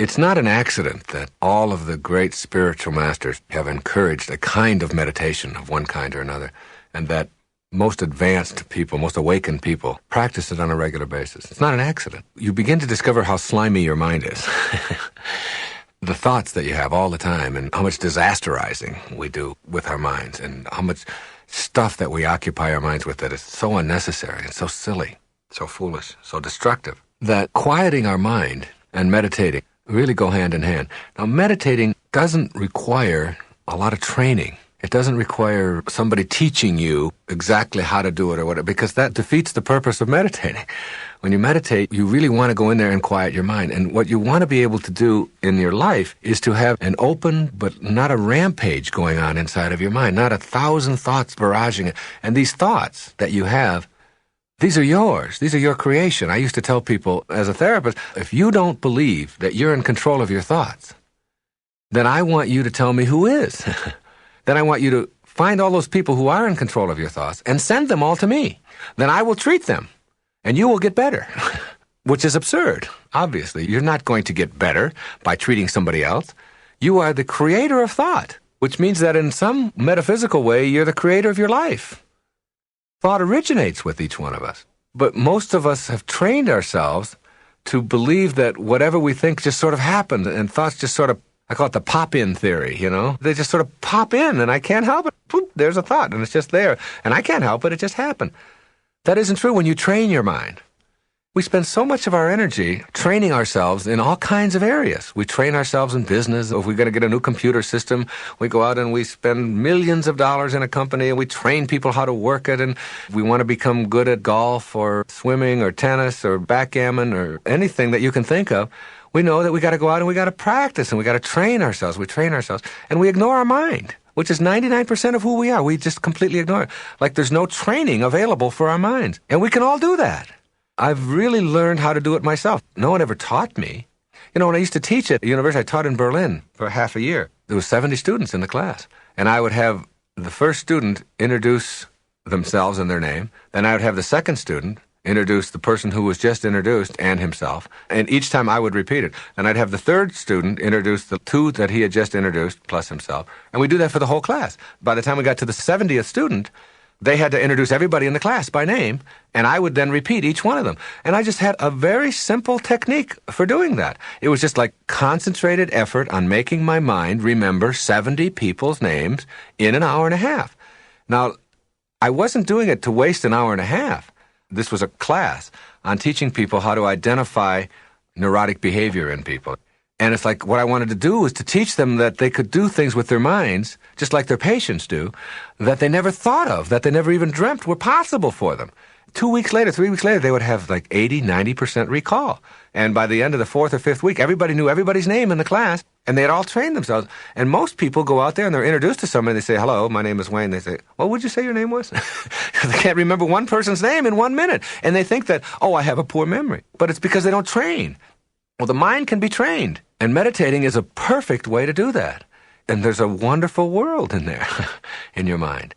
It's not an accident that all of the great spiritual masters have encouraged a kind of meditation of one kind or another, and that most advanced people, most awakened people, practice it on a regular basis. It's not an accident. You begin to discover how slimy your mind is. The thoughts that you have all the time, and how much disasterizing we do with our minds, and how much stuff that we occupy our minds with that is so unnecessary and so silly, so foolish, so destructive, that quieting our mind and meditating really go hand in hand. Now, meditating doesn't require a lot of training. It doesn't require somebody teaching you exactly how to do it or whatever, because that defeats the purpose of meditating. When you meditate, you really want to go in there and quiet your mind. And what you want to be able to do in your life is to have an open, but not a rampage going on inside of your mind, not 1,000 thoughts barraging it. And these thoughts that you have, these are yours. These are your creation. I used to tell people as a therapist, if you don't believe that you're in control of your thoughts, then I want you to tell me who is. Then I want you to find all those people who are in control of your thoughts and send them all to me. Then I will treat them, and you will get better, which is absurd. Obviously, you're not going to get better by treating somebody else. You are the creator of thought, which means that in some metaphysical way, you're the creator of your life. Thought originates with each one of us. But most of us have trained ourselves to believe that whatever we think just sort of happens, and thoughts just sort of, I call it the pop-in theory, They just sort of pop in, and I can't help it. Boop, there's a thought, and it's just there. And I can't help it, it just happened. That isn't true when you train your mind. We spend so much of our energy training ourselves in all kinds of areas. We train ourselves in business. If we're going to get a new computer system, we go out and we spend millions of dollars in a company, and we train people how to work it. And if we want to become good at golf or swimming or tennis or backgammon or anything that you can think of, we know that we got to go out and we got to practice and we got to train ourselves. We train ourselves, and we ignore our mind, which is 99% of who we are. We just completely ignore it. Like there's no training available for our minds. And we can all do that. I've really learned how to do it myself. No one ever taught me. When I used to teach at the university, I taught in Berlin for half a year. There was 70 students in the class. And I would have the first student introduce themselves and their name. Then I would have the second student introduce the person who was just introduced and himself. And each time I would repeat it. And I'd have the third student introduce the two that he had just introduced plus himself. And we do that for the whole class. By the time we got to the 70th student, They had to introduce everybody in the class by name, and I would then repeat each one of them. And I just had a very simple technique for doing that. It was just like concentrated effort on making my mind remember 70 people's names in an hour and a half. Now, I wasn't doing it to waste an hour and a half. This was a class on teaching people how to identify neurotic behavior in people. And it's like what I wanted to do was to teach them that they could do things with their minds, just like their patients do, that they never thought of, that they never even dreamt were possible for them. 2 weeks later, 3 weeks later, they would have like 80, 90% recall. And by the end of the 4th or 5th week, everybody knew everybody's name in the class, and they had all trained themselves. And most people go out there and they're introduced to somebody, they say, "Hello, my name is Wayne." They say, "What would you say your name was?" They can't remember one person's name in 1 minute. And they think that, "Oh, I have a poor memory." But it's because they don't train. Well, the mind can be trained, and meditating is a perfect way to do that. And there's a wonderful world in there, in your mind.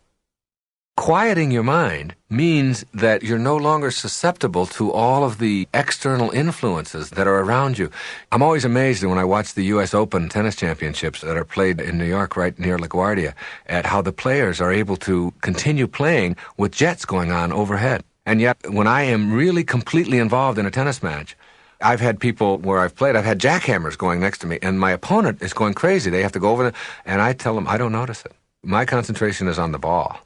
Quieting your mind means that you're no longer susceptible to all of the external influences that are around you. I'm always amazed when I watch the U.S. Open tennis championships that are played in New York, right near LaGuardia, at how the players are able to continue playing with jets going on overhead. And yet, when I am really completely involved in a tennis match, I've had people where I've played, I've had jackhammers going next to me, and my opponent is going crazy. They have to go over there, and I tell them, I don't notice it. My concentration is on the ball.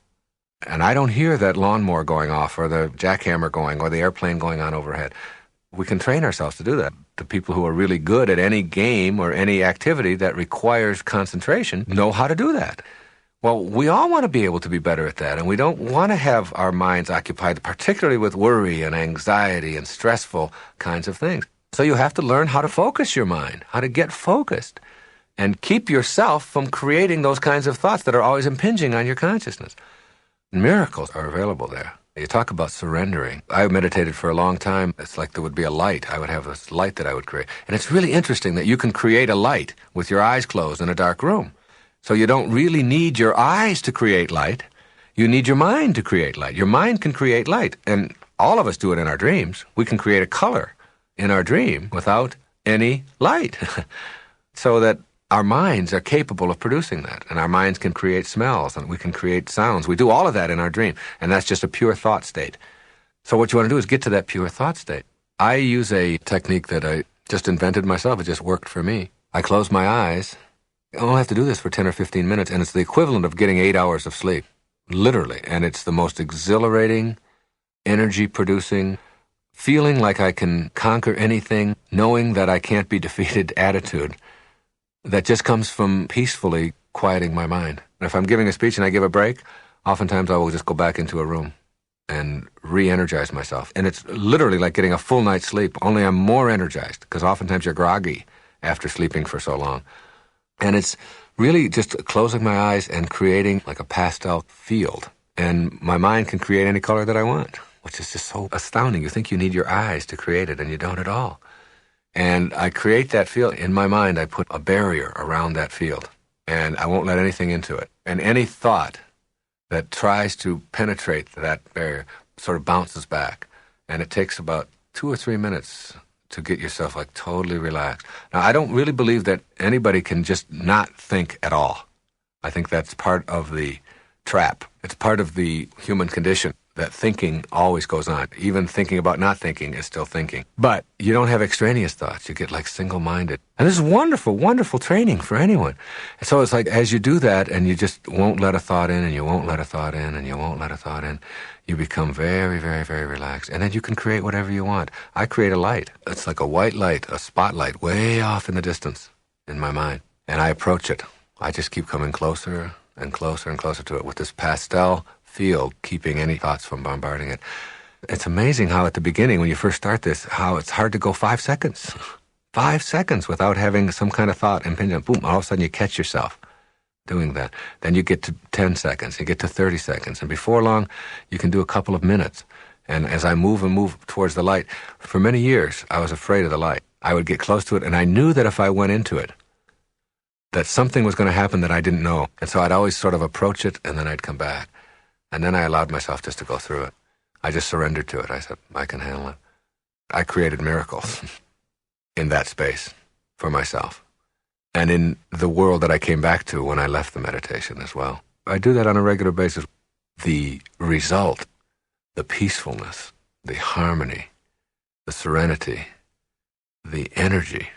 And I don't hear that lawnmower going off or the jackhammer going or the airplane going on overhead. We can train ourselves to do that. The people who are really good at any game or any activity that requires concentration know how to do that. Well, we all want to be able to be better at that, and we don't want to have our minds occupied, particularly with worry and anxiety and stressful kinds of things. So you have to learn how to focus your mind, how to get focused, and keep yourself from creating those kinds of thoughts that are always impinging on your consciousness. Miracles are available there. You talk about surrendering. I meditated for a long time. It's like there would be a light. I would have this light that I would create. And it's really interesting that you can create a light with your eyes closed in a dark room. So you don't really need your eyes to create light. You need your mind to create light. Your mind can create light. And all of us do it in our dreams. We can create a color in our dream without any light. So that our minds are capable of producing that. And our minds can create smells, and we can create sounds. We do all of that in our dream. And that's just a pure thought state. So what you want to do is get to that pure thought state. I use a technique that I just invented myself. It just worked for me. I close my eyes. I only have to do this for 10 or 15 minutes, and it's the equivalent of getting 8 hours of sleep, literally. And it's the most exhilarating, energy-producing, feeling like I can conquer anything, knowing that I can't be defeated attitude that just comes from peacefully quieting my mind. And if I'm giving a speech and I give a break, oftentimes I will just go back into a room and re-energize myself. And it's literally like getting a full night's sleep, only I'm more energized, because oftentimes you're groggy after sleeping for so long. And it's really just closing my eyes and creating like a pastel field. And my mind can create any color that I want, which is just so astounding. You think you need your eyes to create it, and you don't at all. And I create that field. In my mind, I put a barrier around that field, and I won't let anything into it. And any thought that tries to penetrate that barrier sort of bounces back. And it takes about 2 or 3 minutes to get yourself like totally relaxed. Now, I don't really believe that anybody can just not think at all. I think that's part of the trap. It's part of the human condition that thinking always goes on. Even thinking about not thinking is still thinking. But you don't have extraneous thoughts. You get like single-minded. And this is wonderful, wonderful training for anyone. And so it's like as you do that and you just won't let a thought in and you won't let a thought in and you won't let a thought in, you become very, very, very relaxed. And then you can create whatever you want. I create a light. It's like a white light, a spotlight way off in the distance in my mind. And I approach it. I just keep coming closer and closer and closer to it with this pastel field, keeping any thoughts from bombarding it. It's amazing how at the beginning, when you first start this, how it's hard to go 5 seconds. 5 seconds without having some kind of thought impinging. Boom, all of a sudden you catch yourself doing that. Then you get to 10 seconds, you get to 30 seconds, and before long, you can do a couple of minutes. And as I move and move towards the light, for many years, I was afraid of the light. I would get close to it, and I knew that if I went into it, that something was going to happen that I didn't know. And so I'd always sort of approach it, and then I'd come back. And then I allowed myself just to go through it. I just surrendered to it. I said, I can handle it. I created miracles in that space for myself. And in the world that I came back to when I left the meditation as well. I do that on a regular basis. the result, the peacefulness, the harmony, the serenity, the energy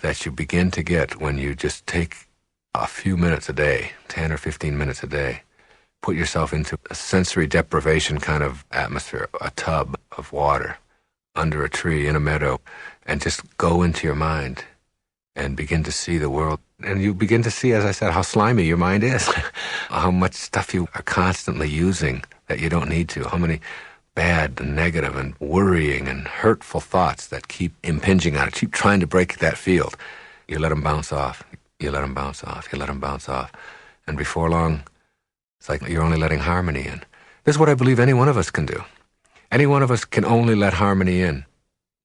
that you begin to get when you just take a few minutes a day, 10 or 15 minutes a day, put yourself into a sensory deprivation kind of atmosphere, a tub of water, under a tree, in a meadow, and just go into your mind and begin to see the world. And you begin to see, as I said, how slimy your mind is, how much stuff you are constantly using that you don't need to, how many bad and negative and worrying and hurtful thoughts that keep impinging on it, keep trying to break that field. You let them bounce off, you let them bounce off, you let them bounce off. And before long, it's like you're only letting harmony in. This is what I believe any one of us can do. Any one of us can only let harmony in.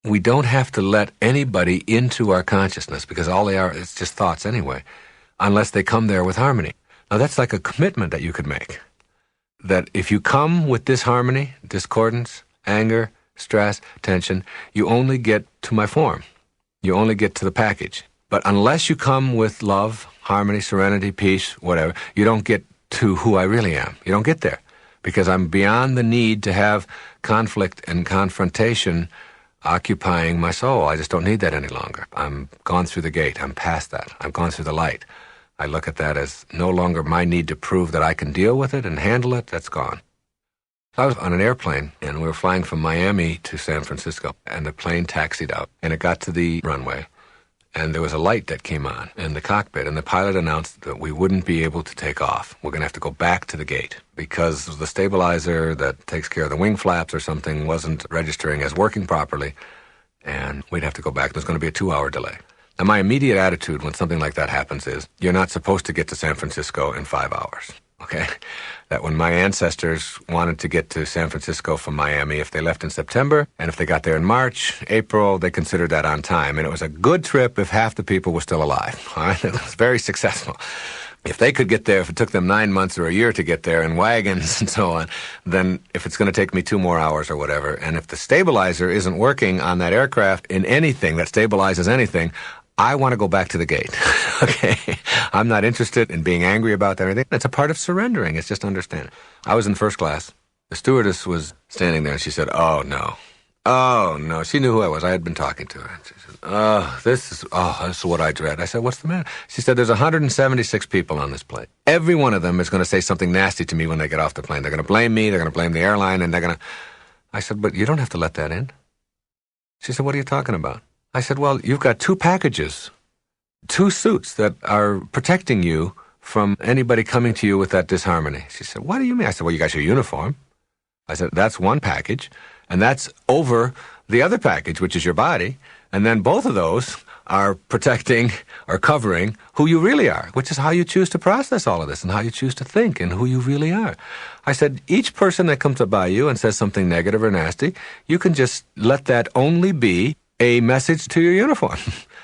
We don't have to let anybody into our consciousness, because all they are is just thoughts anyway, unless they come there with harmony. Now that's like a commitment that you could make. That if you come with disharmony, discordance, anger, stress, tension, you only get to my form. You only get to the package. But unless you come with love, harmony, serenity, peace, whatever, you don't get to who I really am. You don't get there. Because I'm beyond the need to have conflict and confrontation occupying my soul. I just don't need that any longer. I'm gone through the gate. I'm past that. I've gone through the light. I look at that as no longer my need to prove that I can deal with it and handle it. That's gone. I was on an airplane, and we were flying from Miami to San Francisco, and the plane taxied out, and it got to the runway, and there was a light that came on in the cockpit, and the pilot announced that we wouldn't be able to take off. We're going to have to go back to the gate because the stabilizer that takes care of the wing flaps or something wasn't registering as working properly, and we'd have to go back. There's going to be a 2-hour delay. Now, my immediate attitude when something like that happens is, you're not supposed to get to San Francisco in 5 hours, okay? That when my ancestors wanted to get to San Francisco from Miami, if they left in September, and if they got there in March, April, they considered that on time. And it was a good trip if half the people were still alive, all right? It was very successful. If they could get there, if it took them 9 months or a year to get there in wagons and so on, then if it's going to take me 2 more hours or whatever, and if the stabilizer isn't working on that aircraft in anything that stabilizes anything, I want to go back to the gate, okay? I'm not interested in being angry about that or anything. It's a part of surrendering. It's just understanding. I was in first class. The stewardess was standing there, and she said, oh, no. Oh, no. She knew who I was. I had been talking to her. She said, this is what I dread. I said, what's the matter? She said, there's 176 people on this plane. Every one of them is going to say something nasty to me when they get off the plane. They're going to blame me. They're going to blame the airline, and they're going to... I said, but you don't have to let that in. She said, what are you talking about? I said, well, you've got 2 packages, 2 suits that are protecting you from anybody coming to you with that disharmony. She said, what do you mean? I said, well, you got your uniform. I said, that's one package, and that's over the other package, which is your body, and then both of those are protecting or covering who you really are, which is how you choose to process all of this and how you choose to think and who you really are. I said, each person that comes up by you and says something negative or nasty, you can just let that only be a message to your uniform,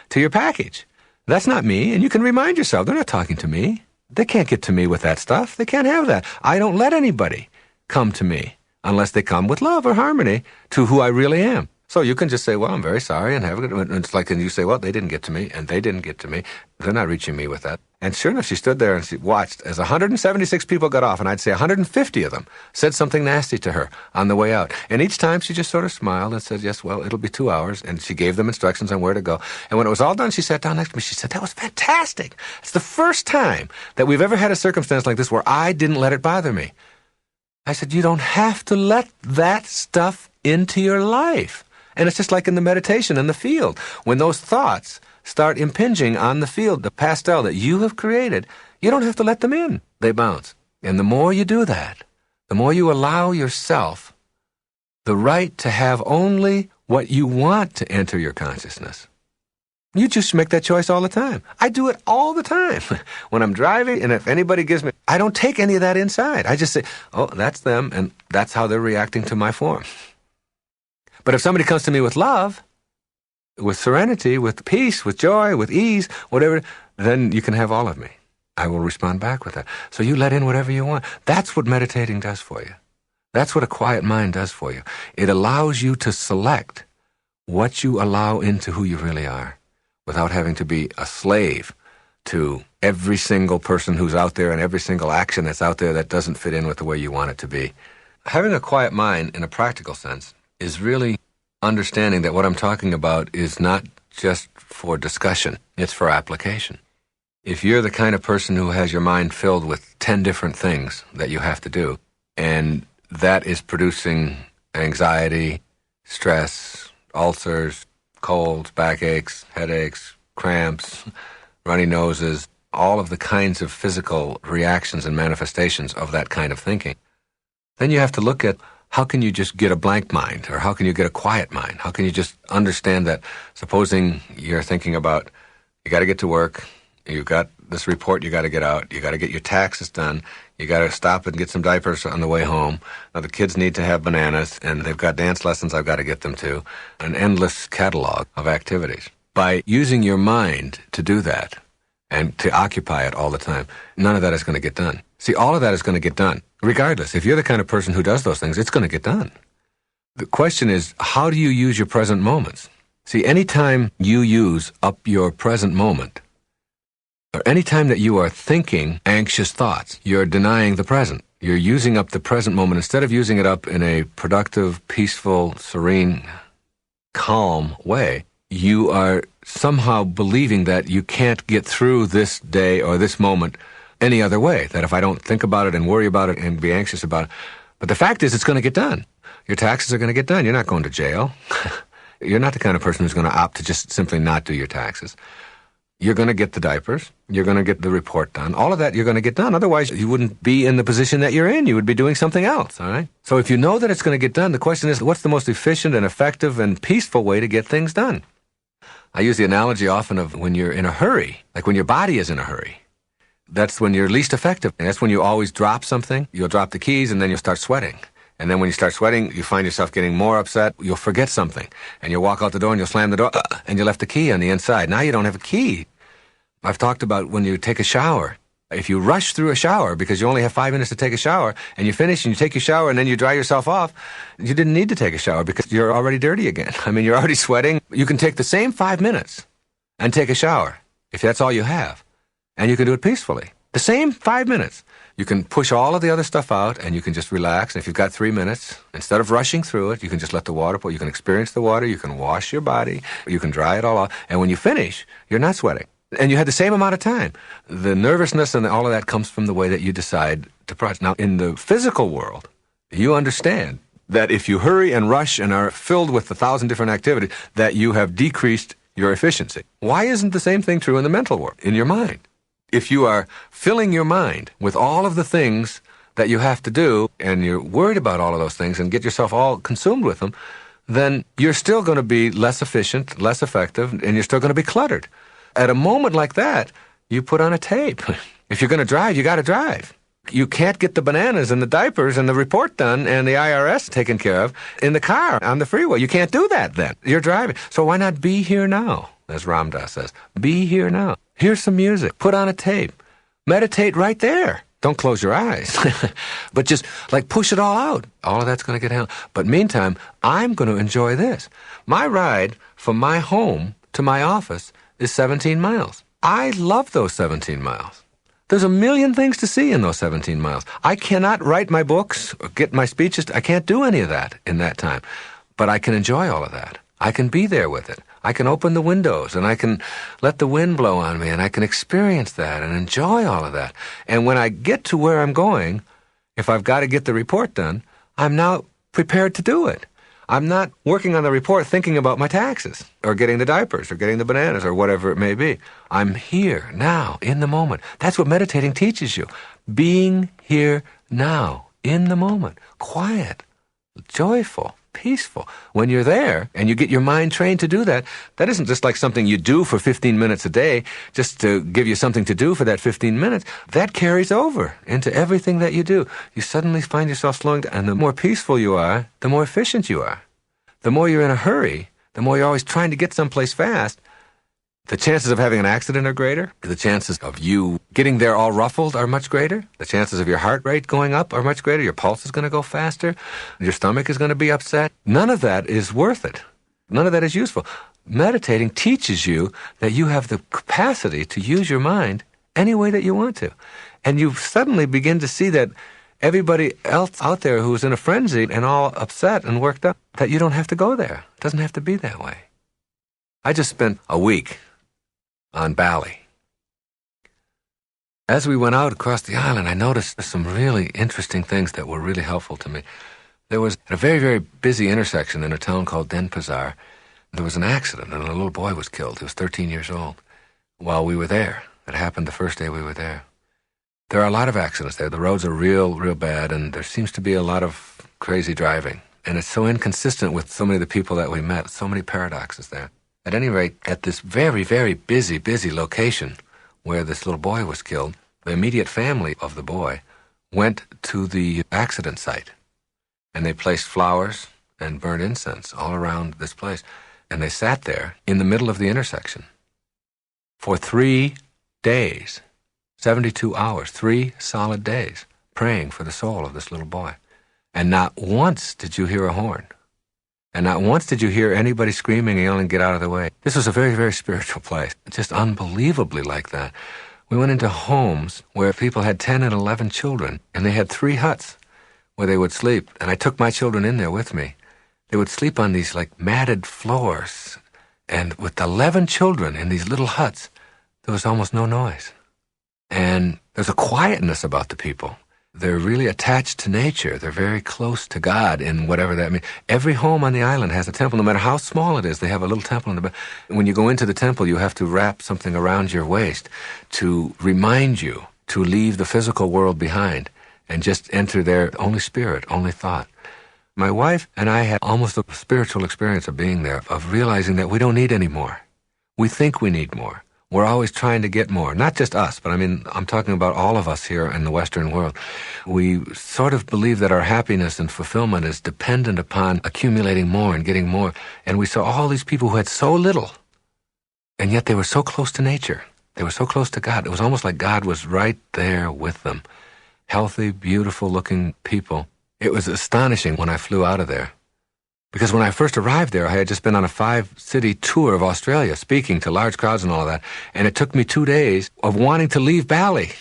to your package. That's not me, and you can remind yourself, they're not talking to me. They can't get to me with that stuff. They can't have that. I don't let anybody come to me unless they come with love or harmony to who I really am. So you can just say, well, I'm very sorry, and have a good... And it's like, and you say, well, they didn't get to me, and they didn't get to me. They're not reaching me with that. And sure enough, she stood there and she watched as 176 people got off, and I'd say 150 of them said something nasty to her on the way out. And each time she just sort of smiled and said, yes, well, it'll be 2 hours. And she gave them instructions on where to go. And when it was all done, she sat down next to me. She said, that was fantastic. It's the first time that we've ever had a circumstance like this where I didn't let it bother me. I said, you don't have to let that stuff into your life. And it's just like in the meditation in the field. When those thoughts start impinging on the field, the pastel that you have created, you don't have to let them in. They bounce. And the more you do that, the more you allow yourself the right to have only what you want to enter your consciousness. You just make that choice all the time. I do it all the time. When I'm driving, and if anybody gives me... I don't take any of that inside. I just say, oh, that's them, and that's how they're reacting to my form. But if somebody comes to me with love, with serenity, with peace, with joy, with ease, whatever, then you can have all of me. I will respond back with that. So you let in whatever you want. That's what meditating does for you. That's what a quiet mind does for you. It allows you to select what you allow into who you really are without having to be a slave to every single person who's out there and every single action that's out there that doesn't fit in with the way you want it to be. Having a quiet mind in a practical sense is really understanding that what I'm talking about is not just for discussion, it's for application. If you're the kind of person who has your mind filled with 10 different things that you have to do, and that is producing anxiety, stress, ulcers, colds, backaches, headaches, cramps, runny noses, all of the kinds of physical reactions and manifestations of that kind of thinking, then you have to look at how can you just get a blank mind, or how can you get a quiet mind? How can you just understand that, supposing you're thinking about, you got to get to work, you've got this report you got to get out, you got to get your taxes done, you got to stop and get some diapers on the way home. Now the kids need to have bananas, and they've got dance lessons I've got to get them to. An endless catalog of activities. By using your mind to do that, and to occupy it all the time, none of that is going to get done. See, all of that is going to get done. Regardless, if you're the kind of person who does those things, it's going to get done. The question is, how do you use your present moments? See, anytime you use up your present moment, or any time that you are thinking anxious thoughts, you're denying the present. You're using up the present moment instead of using it up in a productive, peaceful, serene, calm way. You are somehow believing that you can't get through this day or this moment any other way, that if I don't think about it and worry about it and be anxious about it. But the fact is, it's going to get done. Your taxes are going to get done. You're not going to jail. You're not the kind of person who's going to opt to just simply not do your taxes. You're going to get the diapers. You're going to get the report done. All of that you're going to get done. Otherwise, you wouldn't be in the position that you're in. You would be doing something else, all right? So if you know that it's going to get done, the question is, what's the most efficient and effective and peaceful way to get things done? I use the analogy often of when you're in a hurry, like when your body is in a hurry. That's when you're least effective. And that's when you always drop something. You'll drop the keys, and then you'll start sweating. And then when you start sweating, you find yourself getting more upset. You'll forget something. And you'll walk out the door, and you'll slam the door, and you left the key on the inside. Now you don't have a key. I've talked about when you take a shower. If you rush through a shower because you only have 5 minutes to take a shower, and you finish and you take your shower and then you dry yourself off, you didn't need to take a shower because you're already dirty again. I mean, you're already sweating. You can take the same 5 minutes and take a shower if that's all you have. And you can do it peacefully. The same 5 minutes. You can push all of the other stuff out and you can just relax. And if you've got 3 minutes, instead of rushing through it, you can just let the water pour. You can experience the water. You can wash your body. You can dry it all off. And when you finish, you're not sweating. And you had the same amount of time. The nervousness and all of that comes from the way that you decide to process. Now, in the physical world, you understand that if you hurry and rush and are filled with 1,000 different activities, that you have decreased your efficiency. Why isn't the same thing true in the mental world, in your mind? If you are filling your mind with all of the things that you have to do, and you're worried about all of those things and get yourself all consumed with them, then you're still going to be less efficient, less effective, and you're still going to be cluttered. At a moment like that, you put on a tape. If you're going to drive, you got to drive. You can't get the bananas and the diapers and the report done and the IRS taken care of in the car on the freeway. You can't do that then. You're driving. So why not be here now, as Ram Dass says. Be here now. Here's some music. Put on a tape. Meditate right there. Don't close your eyes. But just, like, push it all out. All of that's going to get handled. But meantime, I'm going to enjoy this. My ride from my home to my office is 17 miles. I love those 17 miles. There's a million things to see in those 17 miles. I cannot write my books or get my speeches. I can't do any of that in that time. But I can enjoy all of that. I can be there with it. I can open the windows and I can let the wind blow on me and I can experience that and enjoy all of that. And when I get to where I'm going, if I've got to get the report done, I'm now prepared to do it. I'm not working on the report thinking about my taxes or getting the diapers or getting the bananas or whatever it may be. I'm here now in the moment. That's what meditating teaches you. Being here now in the moment. Quiet, joyful, peaceful. When you're there and you get your mind trained to do that, that isn't just like something you do for 15 minutes a day just to give you something to do for that 15 minutes. That carries over into everything that you do. You suddenly find yourself slowing down, and the more peaceful you are, the more efficient you are. The more you're in a hurry, the more you're always trying to get someplace fast, the chances of having an accident are greater. The chances of you getting there all ruffled are much greater. The chances of your heart rate going up are much greater. Your pulse is going to go faster. Your stomach is going to be upset. None of that is worth it. None of that is useful. Meditating teaches you that you have the capacity to use your mind any way that you want to. And you suddenly begin to see that everybody else out there who's in a frenzy and all upset and worked up, that you don't have to go there. It doesn't have to be that way. I just spent a week on Bali. As we went out across the island, I noticed some really interesting things that were really helpful to me. There was a very, very busy intersection in a town called Denpasar. There was an accident, and a little boy was killed. He was 13 years old while we were there. It happened the first day we were there. There are a lot of accidents there. The roads are real, real bad, and there seems to be a lot of crazy driving. And it's so inconsistent with so many of the people that we met, so many paradoxes there. At any rate, at this very, very busy, busy location where this little boy was killed, the immediate family of the boy went to the accident site. And they placed flowers and burned incense all around this place. And they sat there in the middle of the intersection for 3 days, 72 hours, 3 solid days, praying for the soul of this little boy. And not once did you hear a horn. And not once did you hear anybody screaming and yelling, "Get out of the way." This was a very, very spiritual place, just unbelievably like that. We went into homes where people had 10 and 11 children, and they had 3 huts where they would sleep, and I took my children in there with me. They would sleep on these like matted floors, and with 11 children in these little huts, there was almost no noise. And there's a quietness about the people. They're really attached to nature. They're very close to God in whatever that means. Every home on the island has a temple, no matter how small it is. They have a little temple in the back. When you go into the temple, you have to wrap something around your waist to remind you to leave the physical world behind and just enter there, only spirit, only thought. My wife and I had almost a spiritual experience of being there, of realizing that we don't need any more. We think we need more. We're always trying to get more. Not just us, but I'm talking about all of us here in the Western world. We sort of believe that our happiness and fulfillment is dependent upon accumulating more and getting more. And we saw all these people who had so little, and yet they were so close to nature. They were so close to God. It was almost like God was right there with them. Healthy, beautiful-looking people. It was astonishing when I flew out of there. Because when I first arrived there, I had just been on a 5-city tour of Australia, speaking to large crowds and all of that, and it took me 2 days of wanting to leave Bali.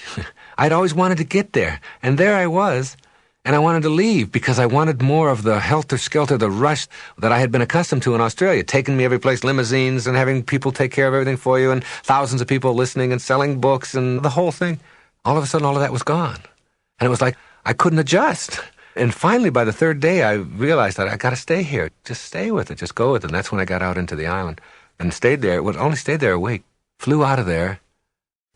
I'd always wanted to get there, and there I was, and I wanted to leave because I wanted more of the helter-skelter, the rush that I had been accustomed to in Australia, taking me every place, limousines, and having people take care of everything for you, and thousands of people listening and selling books, and the whole thing. All of a sudden, all of that was gone. And it was like I couldn't adjust. And finally, by the 3rd day, I realized that I got to stay here. Just stay with it. Just go with it. And that's when I got out into the island and stayed there. Only stayed there a week. Flew out of there,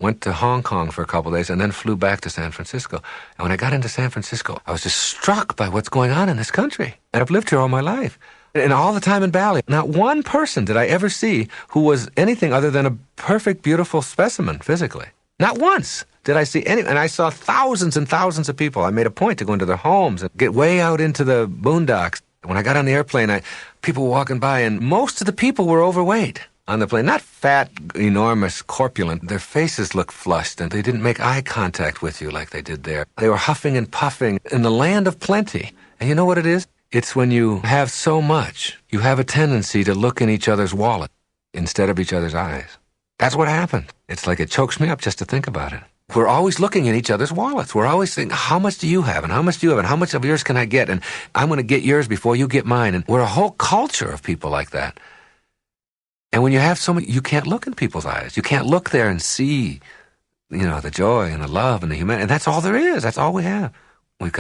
went to Hong Kong for a couple of days, and then flew back to San Francisco. And when I got into San Francisco, I was just struck by what's going on in this country. And I've lived here all my life. And all the time in Bali, not one person did I ever see who was anything other than a perfect, beautiful specimen physically. Not once did I see any, and I saw thousands and thousands of people. I made a point to go into their homes and get way out into the boondocks. When I got on the airplane, people were walking by, and most of the people were overweight on the plane. Not fat, enormous, corpulent. Their faces looked flushed, and they didn't make eye contact with you like they did there. They were huffing and puffing in the land of plenty. And you know what it is? It's when you have so much, you have a tendency to look in each other's wallet instead of each other's eyes. That's what happened. It's like it chokes me up just to think about it. We're always looking in each other's wallets. We're always thinking, how much do you have? And how much do you have? And how much of yours can I get? And I'm going to get yours before you get mine. And we're a whole culture of people like that. And when you have so many, you can't look in people's eyes. You can't look there and see, the joy and the love and the humanity. And that's all there is. That's all we have. We've got